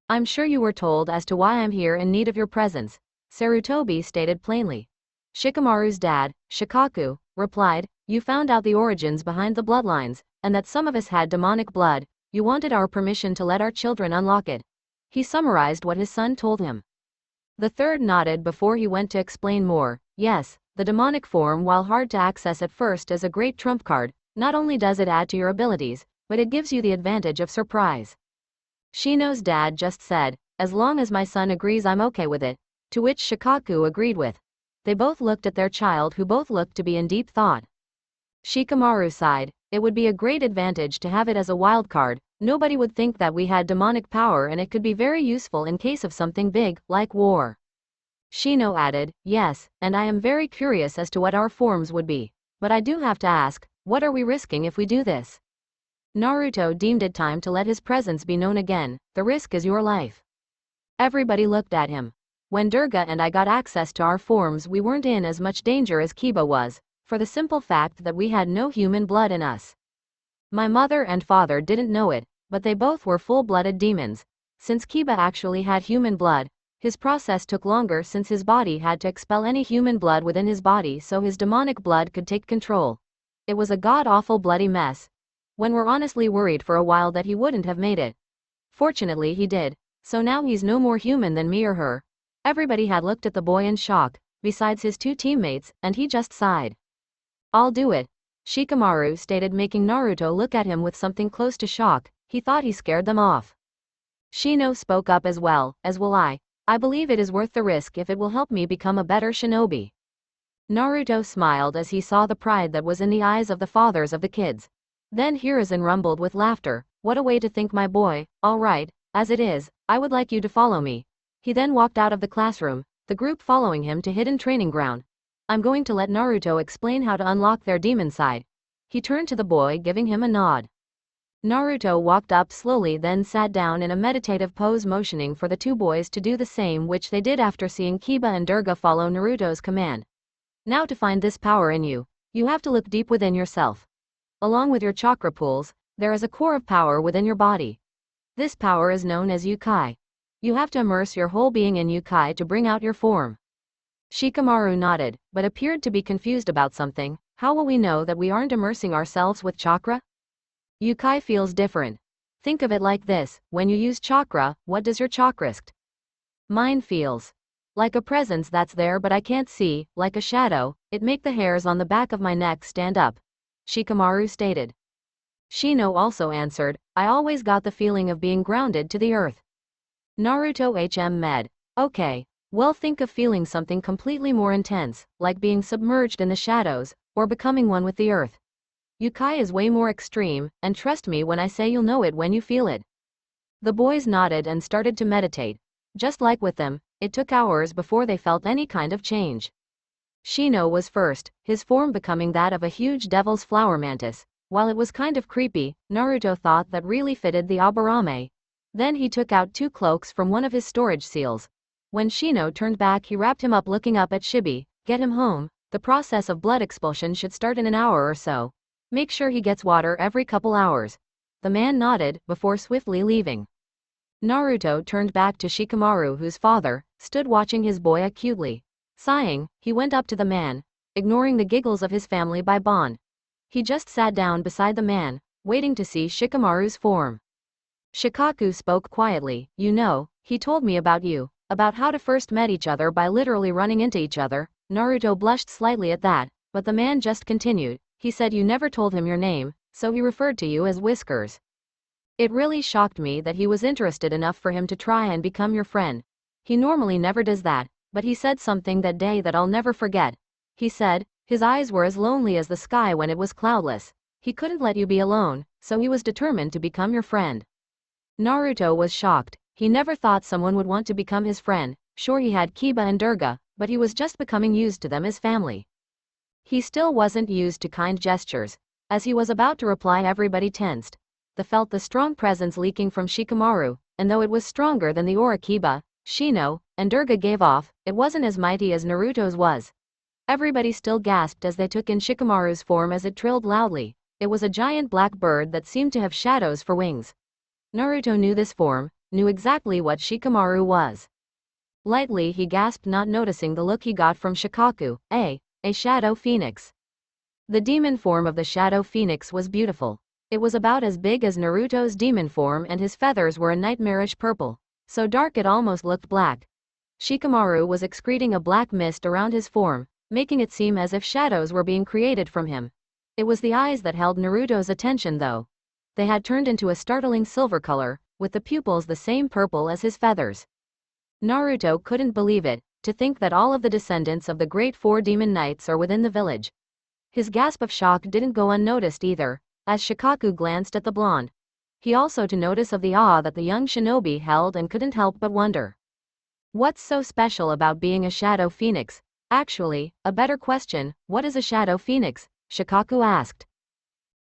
I'm sure you were told as to why I'm here in need of your presence, Sarutobi stated plainly. Shikamaru's dad, Shikaku, replied, you found out the origins behind the bloodlines, and that some of us had demonic blood. You wanted our permission to let our children unlock it. He summarized what his son told him. The third nodded before he went to explain more. Yes, the demonic form, while hard to access at first, is a great trump card. Not only does it add to your abilities, but it gives you the advantage of surprise. Shino's dad just said, as long as my son agrees I'm okay with it, to which Shikaku agreed with. They both looked at their child, who both looked to be in deep thought. Shikamaru sighed, it would be a great advantage to have it as a wild card. Nobody would think that we had demonic power, and it could be very useful in case of something big, like war. Shino added, yes, and I am very curious as to what our forms would be. But I do have to ask, what are we risking if we do this? Naruto deemed it time to let his presence be known again. The risk is your life. Everybody looked at him. When Durga and I got access to our forms, we weren't in as much danger as Kiba was, for the simple fact that we had no human blood in us. My mother and father didn't know it, but they both were full-blooded demons. Since Kiba actually had human blood, His process took longer since his body had to expel any human blood within his body so his demonic blood could take control. It was a god-awful bloody mess. When we're honestly worried for a while that he wouldn't have made it. Fortunately he did, so now he's no more human than me or her. Everybody had looked at the boy in shock, besides his two teammates, and he just sighed. I'll do it, Shikamaru stated, making Naruto look at him with something close to shock. He thought he scared them off. Shino spoke up as well, as will I. I believe it is worth the risk if it will help me become a better shinobi. Naruto smiled as he saw the pride that was in the eyes of the fathers of the kids. Then Hiruzen rumbled with laughter. What a way to think, my boy. All right, as it is, I would like you to follow me. He then walked out of the classroom, the group following him to hidden training ground. I'm going to let Naruto explain how to unlock their demon side. He turned to the boy, giving him a nod. Naruto walked up slowly, then sat down in a meditative pose, motioning for the two boys to do the same, which they did after seeing Kiba and Durga follow Naruto's command. Now to find this power in you, you have to look deep within yourself. Along with your chakra pools, there is a core of power within your body. This power is known as Yukai. You have to immerse your whole being in Yukai to bring out your form. Shikamaru nodded, but appeared to be confused about something. How will we know that we aren't immersing ourselves with chakra? Yukai feels different. Think of it like this, when you use chakra, what does your chakra? Mine feels like a presence that's there but I can't see, like a shadow. It make the hairs on the back of my neck stand up, Shikamaru stated. Shino also answered, I always got the feeling of being grounded to the earth. Naruto med. Okay, well, think of feeling something completely more intense, like being submerged in the shadows, or becoming one with the earth. Yukai is way more extreme, and trust me when I say you'll know it when you feel it. The boys nodded and started to meditate. Just like with them, it took hours before they felt any kind of change. Shino was first, his form becoming that of a huge devil's flower mantis. While it was kind of creepy, Naruto thought that really fitted the Aburame. Then he took out 2 cloaks from one of his storage seals. When Shino turned back, he wrapped him up, looking up at Shibi. Get him home. The process of blood expulsion should start in an hour or so. Make sure he gets water every couple hours. The man nodded, before swiftly leaving. Naruto turned back to Shikamaru, whose father stood watching his boy acutely. Sighing, he went up to the man, ignoring the giggles of his family by Bon. He just sat down beside the man, waiting to see Shikamaru's form. Shikaku spoke quietly. You know, he told me about you, about how to first met each other by literally running into each other. Naruto blushed slightly at that, but the man just continued. He said you never told him your name, so he referred to you as Whiskers. It really shocked me that he was interested enough for him to try and become your friend. He normally never does that, but he said something that day that I'll never forget. He said, his eyes were as lonely as the sky when it was cloudless. He couldn't let you be alone, so he was determined to become your friend. Naruto was shocked. He never thought someone would want to become his friend. Sure, he had Kiba and Durga, but he was just becoming used to them as family. He still wasn't used to kind gestures. As he was about to reply, everybody tensed. They felt the strong presence leaking from Shikamaru, and though it was stronger than the aura Kiba, Shino, and Durga gave off, it wasn't as mighty as Naruto's was. Everybody still gasped as they took in Shikamaru's form as it trilled loudly. It was a giant black bird that seemed to have shadows for wings. Naruto knew this form, knew exactly what Shikamaru was. Lightly he gasped, not noticing the look he got from Shikaku. A shadow phoenix. The demon form of the shadow phoenix was beautiful. It was about as big as Naruto's demon form, and his feathers were a nightmarish purple, so dark it almost looked black. Shikamaru was excreting a black mist around his form, making it seem as if shadows were being created from him. It was the eyes that held Naruto's attention though. They had turned into a startling silver color, with the pupils the same purple as his feathers. Naruto couldn't believe it, to think that all of the descendants of the great 4 demon knights are within the village. His gasp of shock didn't go unnoticed either, as Shikaku glanced at the blonde. He also took notice of the awe that the young shinobi held and couldn't help but wonder. What's so special about being a shadow phoenix? Actually, a better question, what is a shadow phoenix? Shikaku asked.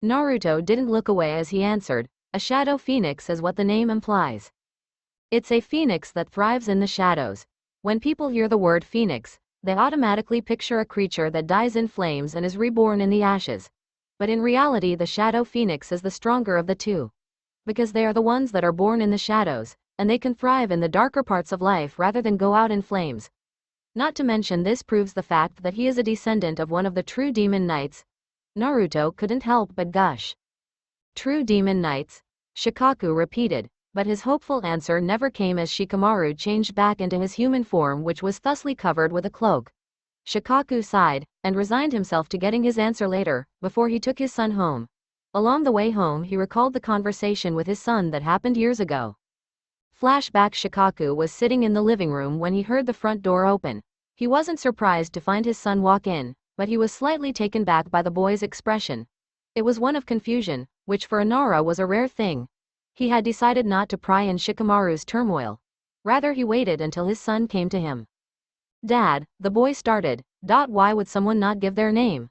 Naruto didn't look away as he answered, a shadow phoenix is what the name implies. It's a phoenix that thrives in the shadows. When people hear the word phoenix, they automatically picture a creature that dies in flames and is reborn in the ashes. But in reality, the shadow phoenix is the stronger of the two. Because they are the ones that are born in the shadows, and they can thrive in the darker parts of life rather than go out in flames. Not to mention this proves the fact that he is a descendant of one of the true demon knights. Naruto couldn't help but gush. True demon knights? Shikaku repeated, but his hopeful answer never came as Shikamaru changed back into his human form, which was thusly covered with a cloak. Shikaku sighed, and resigned himself to getting his answer later, before he took his son home. Along the way home he recalled the conversation with his son that happened years ago. Flashback: Shikaku was sitting in the living room when he heard the front door open. He wasn't surprised to find his son walk in, but he was slightly taken back by the boy's expression. It was one of confusion, which for Nara was a rare thing. He had decided not to pry in Shikamaru's turmoil. Rather he waited until his son came to him. "Dad," the boy started, "why would someone not give their name?"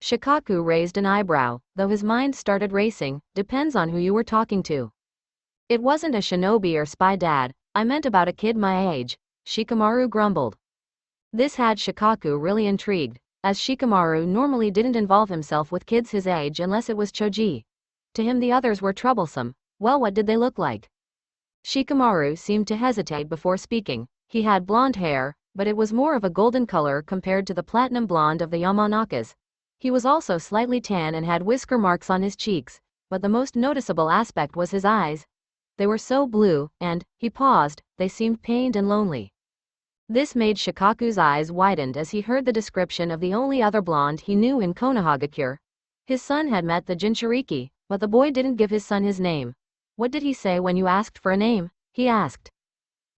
Shikaku raised an eyebrow, though his mind started racing. "Depends on who you were talking to." "It wasn't a shinobi or spy, Dad. I meant about a kid my age," Shikamaru grumbled. This had Shikaku really intrigued, as Shikamaru normally didn't involve himself with kids his age unless it was Choji. To him the others were troublesome. Well, what did they look like? Shikamaru seemed to hesitate before speaking. He had blonde hair, but it was more of a golden color compared to the platinum blonde of the Yamanakas. He was also slightly tan and had whisker marks on his cheeks, but the most noticeable aspect was his eyes. They were so blue, and, he paused, they seemed pained and lonely. This made Shikaku's eyes widened as he heard the description of the only other blonde he knew in Konohagakure. His son had met the Jinchuriki, but the boy didn't give his son his name. "What did he say when you asked for a name?" he asked.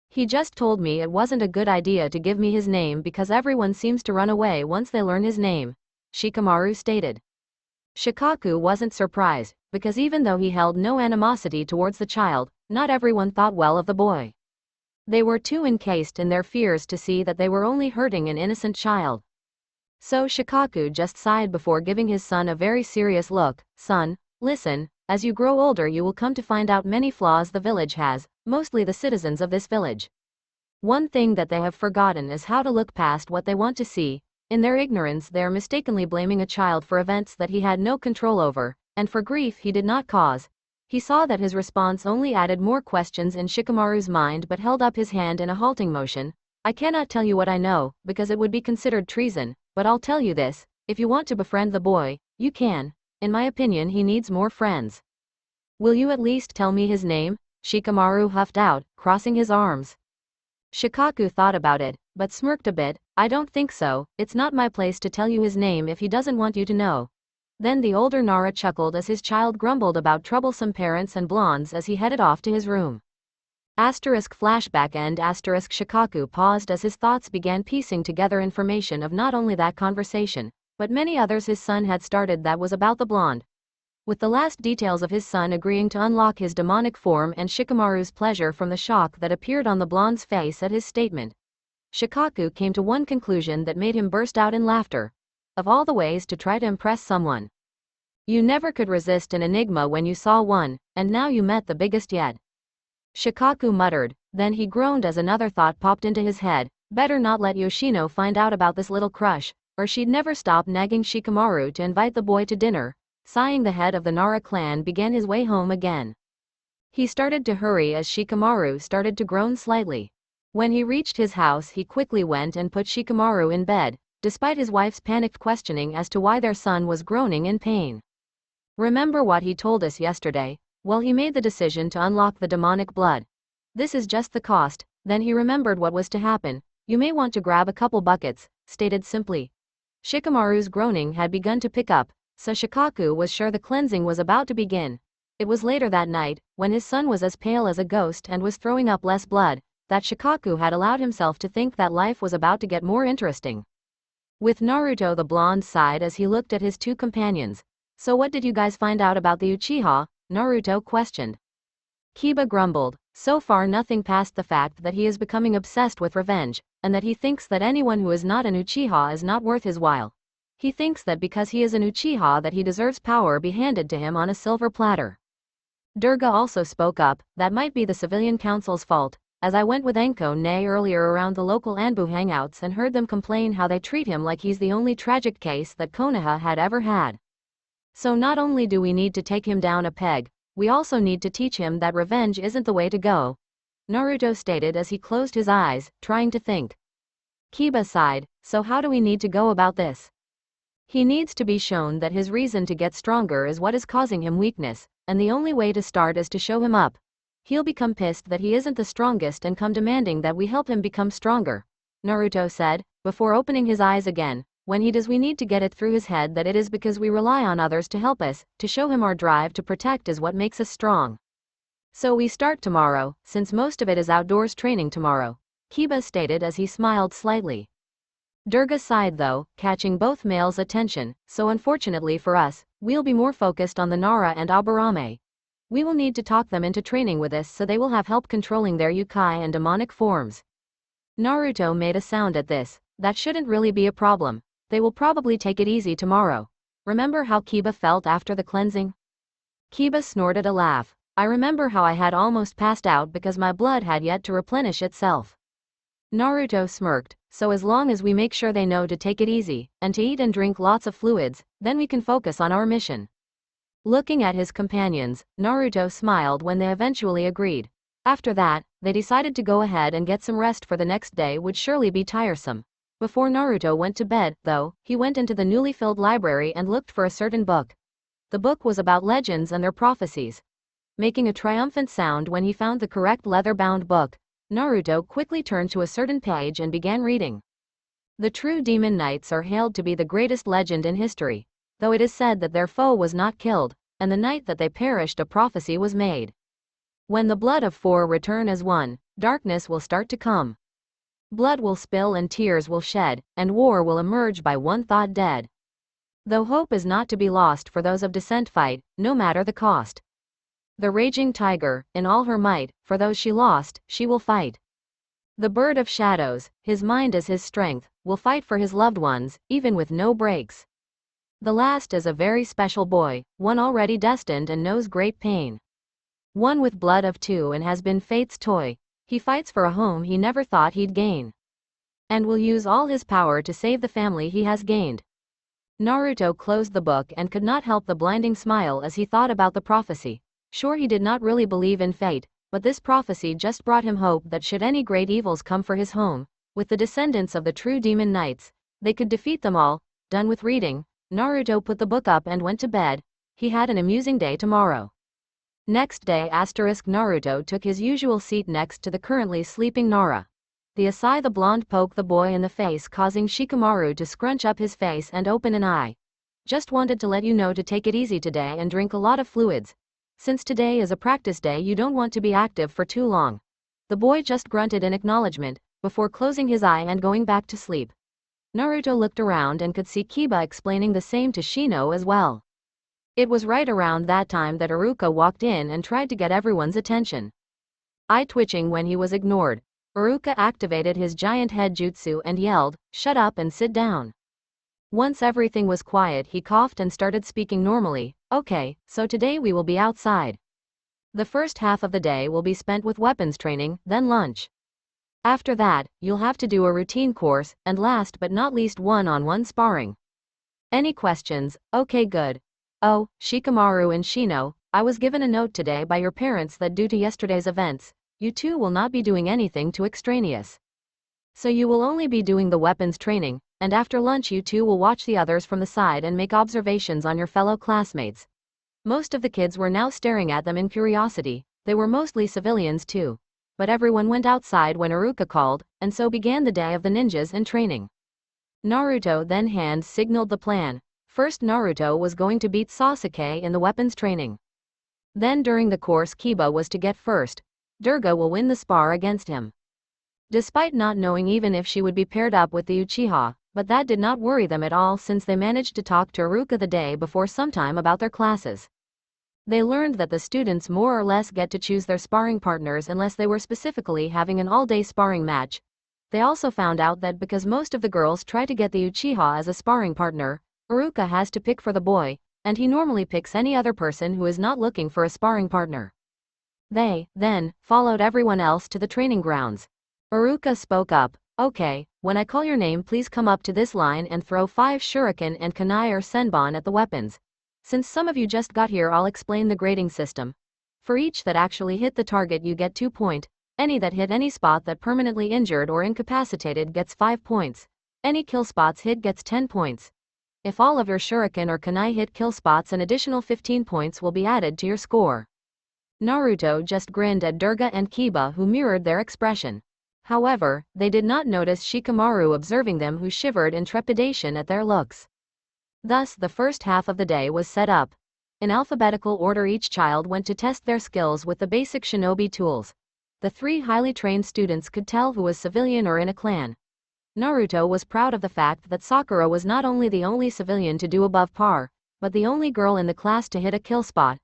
"He just told me it wasn't a good idea to give me his name because everyone seems to run away once they learn his name," Shikamaru stated. Shikaku wasn't surprised, because even though he held no animosity towards the child, not everyone thought well of the boy. They were too encased in their fears to see that they were only hurting an innocent child. So Shikaku just sighed before giving his son a very serious look. "Son, listen, as you grow older you will come to find out many flaws the village has, mostly the citizens of this village. One thing that they have forgotten is how to look past what they want to see. In their ignorance they are mistakenly blaming a child for events that he had no control over, and for grief he did not cause." He saw that his response only added more questions in Shikamaru's mind, but held up his hand in a halting motion. "I cannot tell you what I know, because it would be considered treason, but I'll tell you this, if you want to befriend the boy, you can. In my opinion he needs more friends." "Will you at least tell me his name?" Shikamaru huffed out, crossing his arms. Shikaku thought about it, but smirked a bit. "I don't think so. It's not my place to tell you his name if he doesn't want you to know." Then the older Nara chuckled as his child grumbled about troublesome parents and blondes as he headed off to his room. Flashback end Shikaku paused as his thoughts began piecing together information of not only that conversation, but many others his son had started that was about the blonde. With the last details of his son agreeing to unlock his demonic form and Shikamaru's pleasure from the shock that appeared on the blonde's face at his statement, Shikaku came to one conclusion that made him burst out in laughter. Of all the ways to try to impress someone, you never could resist an enigma when you saw one, and now you met the biggest yet. Shikaku muttered, then he groaned as another thought popped into his head. Better not let Yoshino find out about this little crush, or she'd never stop nagging Shikamaru to invite the boy to dinner. Sighing, the head of the Nara clan began his way home again. He started to hurry as Shikamaru started to groan slightly. When he reached his house he quickly went and put Shikamaru in bed, despite his wife's panicked questioning as to why their son was groaning in pain. "Remember what he told us yesterday? Well, he made the decision to unlock the demonic blood. This is just the cost." Then he remembered what was to happen. "You may want to grab a couple buckets," stated simply. Shikamaru's groaning had begun to pick up, so Shikaku was sure the cleansing was about to begin. It was later that night, when his son was as pale as a ghost and was throwing up less blood, that Shikaku had allowed himself to think that life was about to get more interesting. With Naruto, the blonde sighed as he looked at his two companions. "So what did you guys find out about the Uchiha?" Naruto questioned. Kiba grumbled. "So far nothing past the fact that he is becoming obsessed with revenge, and that he thinks that anyone who is not an Uchiha is not worth his while. He thinks that because he is an Uchiha that he deserves power be handed to him on a silver platter." Durga also spoke up. "That might be the civilian council's fault, as I went with Enko Ne earlier around the local Anbu hangouts and heard them complain how they treat him like he's the only tragic case that Konoha had ever had. So not only do we need to take him down a peg, we also need to teach him that revenge isn't the way to go." Naruto stated as he closed his eyes, trying to think. Kiba sighed, so how do we need to go about this? He needs to be shown that his reason to get stronger is what is causing him weakness, and the only way to start is to show him up. He'll become pissed that he isn't the strongest and come demanding that we help him become stronger, Naruto said, before opening his eyes again. When he does, we need to get it through his head that it is because we rely on others to help us, to show him our drive to protect is what makes us strong. So we start tomorrow, since most of it is outdoors training tomorrow, Kiba stated as he smiled slightly. Durga sighed though, catching both males' attention, so unfortunately for us, we'll be more focused on the Nara and Aburame. We will need to talk them into training with us so they will have help controlling their yokai and demonic forms. Naruto made a sound at this. That shouldn't really be a problem. They will probably take it easy tomorrow. Remember how Kiba felt after the cleansing? Kiba snorted a laugh. I remember how I had almost passed out because my blood had yet to replenish itself. Naruto smirked, so as long as we make sure they know to take it easy, and to eat and drink lots of fluids, then we can focus on our mission. Looking at his companions, Naruto smiled when they eventually agreed. After that, they decided to go ahead and get some rest, for the next day would surely be tiresome. Before Naruto went to bed, though, he went into the newly filled library and looked for a certain book. The book was about legends and their prophecies. Making a triumphant sound when he found the correct leather-bound book, Naruto quickly turned to a certain page and began reading. The true demon knights are hailed to be the greatest legend in history, though it is said that their foe was not killed, and the night that they perished a prophecy was made. When the blood of four return as one, darkness will start to come. Blood will spill and tears will shed, and war will emerge by one thought dead. Though hope is not to be lost for those of dissent fight, no matter the cost. The raging tiger, in all her might, for those she lost, she will fight. The bird of shadows, his mind is his strength, will fight for his loved ones, even with no breaks. The last is a very special boy, one already destined and knows great pain. One with blood of two and has been fate's toy. He fights for a home he never thought he'd gain. And will use all his power to save the family he has gained. Naruto closed the book and could not help the blinding smile as he thought about the prophecy. Sure, he did not really believe in fate, but this prophecy just brought him hope that should any great evils come for his home, with the descendants of the true demon knights, they could defeat them all. Done with reading, Naruto put the book up and went to bed. He had an amusing day tomorrow. Next day Naruto took his usual seat next to the currently sleeping Nara. The Asai the blonde poked the boy in the face, causing Shikamaru to scrunch up his face and open an eye. Just wanted to let you know to take it easy today and drink a lot of fluids. Since today is a practice day, you don't want to be active for too long. The boy just grunted in acknowledgement, before closing his eye and going back to sleep. Naruto looked around and could see Kiba explaining the same to Shino as well. It was right around that time that Iruka walked in and tried to get everyone's attention. Eye twitching when he was ignored, Iruka activated his giant head jutsu and yelled, "Shut up and sit down." Once everything was quiet, he coughed and started speaking normally. Okay, so today we will be outside. The first half of the day will be spent with weapons training, then lunch. After that, you'll have to do a routine course, and last but not least one-on-one sparring. Any questions? Okay, good. Oh, Shikamaru and Shino, I was given a note today by your parents that due to yesterday's events, you two will not be doing anything too extraneous. So you will only be doing the weapons training, and after lunch you two will watch the others from the side and make observations on your fellow classmates. Most of the kids were now staring at them in curiosity. They were mostly civilians too. But everyone went outside when Iruka called, and so began the day of the ninjas in training. Naruto then hand signaled the plan. First Naruto was going to beat Sasuke in the weapons training. Then during the course Kiba was to get first. Durga will win the spar against him. Despite not knowing even if she would be paired up with the Uchiha, but that did not worry them at all since they managed to talk to Iruka the day before sometime about their classes. They learned that the students more or less get to choose their sparring partners unless they were specifically having an all-day sparring match. They also found out that because most of the girls try to get the Uchiha as a sparring partner, Iruka has to pick for the boy, and he normally picks any other person who is not looking for a sparring partner. They, then, followed everyone else to the training grounds. Iruka spoke up, "Okay, when I call your name please come up to this line and throw 5 shuriken and kunai or senbon at the weapons. Since some of you just got here I'll explain the grading system. For each that actually hit the target you get 2 point, Any that hit any spot that permanently injured or incapacitated gets 5 points. Any kill spots hit gets 10 points. If all of your shuriken or kunai hit kill spots, an additional 15 points will be added to your score. Naruto just grinned at Durga and Kiba, who mirrored their expression. However, they did not notice Shikamaru observing them, who shivered in trepidation at their looks. Thus the first half of the day was set up. In alphabetical order, each child went to test their skills with the basic shinobi tools. The 3 highly trained students could tell who was civilian or in a clan. Naruto was proud of the fact that Sakura was not only the only civilian to do above par, but the only girl in the class to hit a kill spot.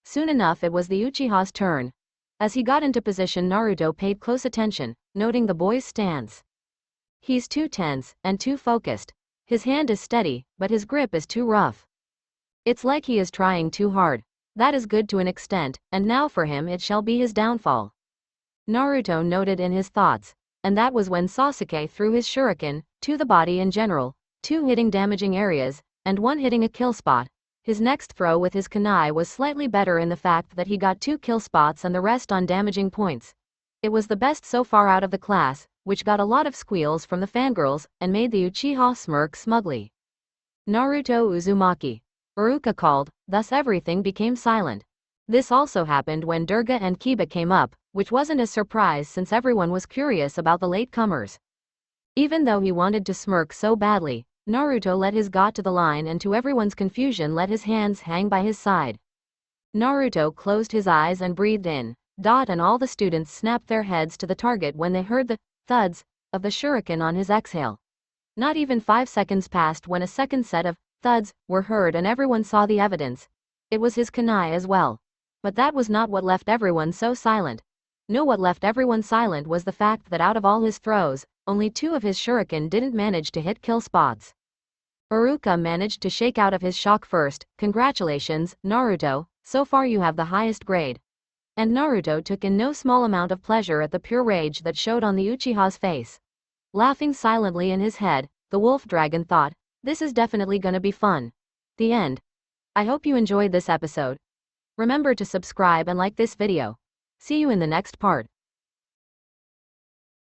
Soon enough it was the Uchiha's turn. As he got into position, Naruto paid close attention, noting the boy's stance. He's too tense and too focused. His hand is steady, but his grip is too rough. It's like he is trying too hard. That is good to an extent, and now for him it shall be his downfall. Naruto noted in his thoughts. And that was when Sasuke threw his shuriken, 2 the body in general, 2 hitting damaging areas, and 1 hitting a kill spot. His next throw with his kunai was slightly better in the fact that he got 2 kill spots and the rest on damaging points. It was the best so far out of the class, which got a lot of squeals from the fangirls, and made the Uchiha smirk smugly. Naruto Uzumaki. Iruka called, thus everything became silent. This also happened when Durga and Kiba came up, which wasn't a surprise since everyone was curious about the latecomers. Even though he wanted to smirk so badly, Naruto let his got to the line and to everyone's confusion let his hands hang by his side. Naruto closed his eyes and breathed in. And all the students snapped their heads to the target when they heard the thuds of the shuriken on his exhale. Not even 5 seconds passed when a second set of thuds were heard and everyone saw the evidence. It was his kunai as well. But that was not what left everyone so silent. No, what left everyone silent was the fact that out of all his throws, only 2 of his shuriken didn't manage to hit kill spots. Iruka managed to shake out of his shock first. Congratulations, Naruto, so far you have the highest grade. And Naruto took in no small amount of pleasure at the pure rage that showed on the Uchiha's face. Laughing silently in his head, the wolf dragon thought, this is definitely gonna be fun. The end. I hope you enjoyed this episode. Remember to subscribe and like this video. See you in the next part.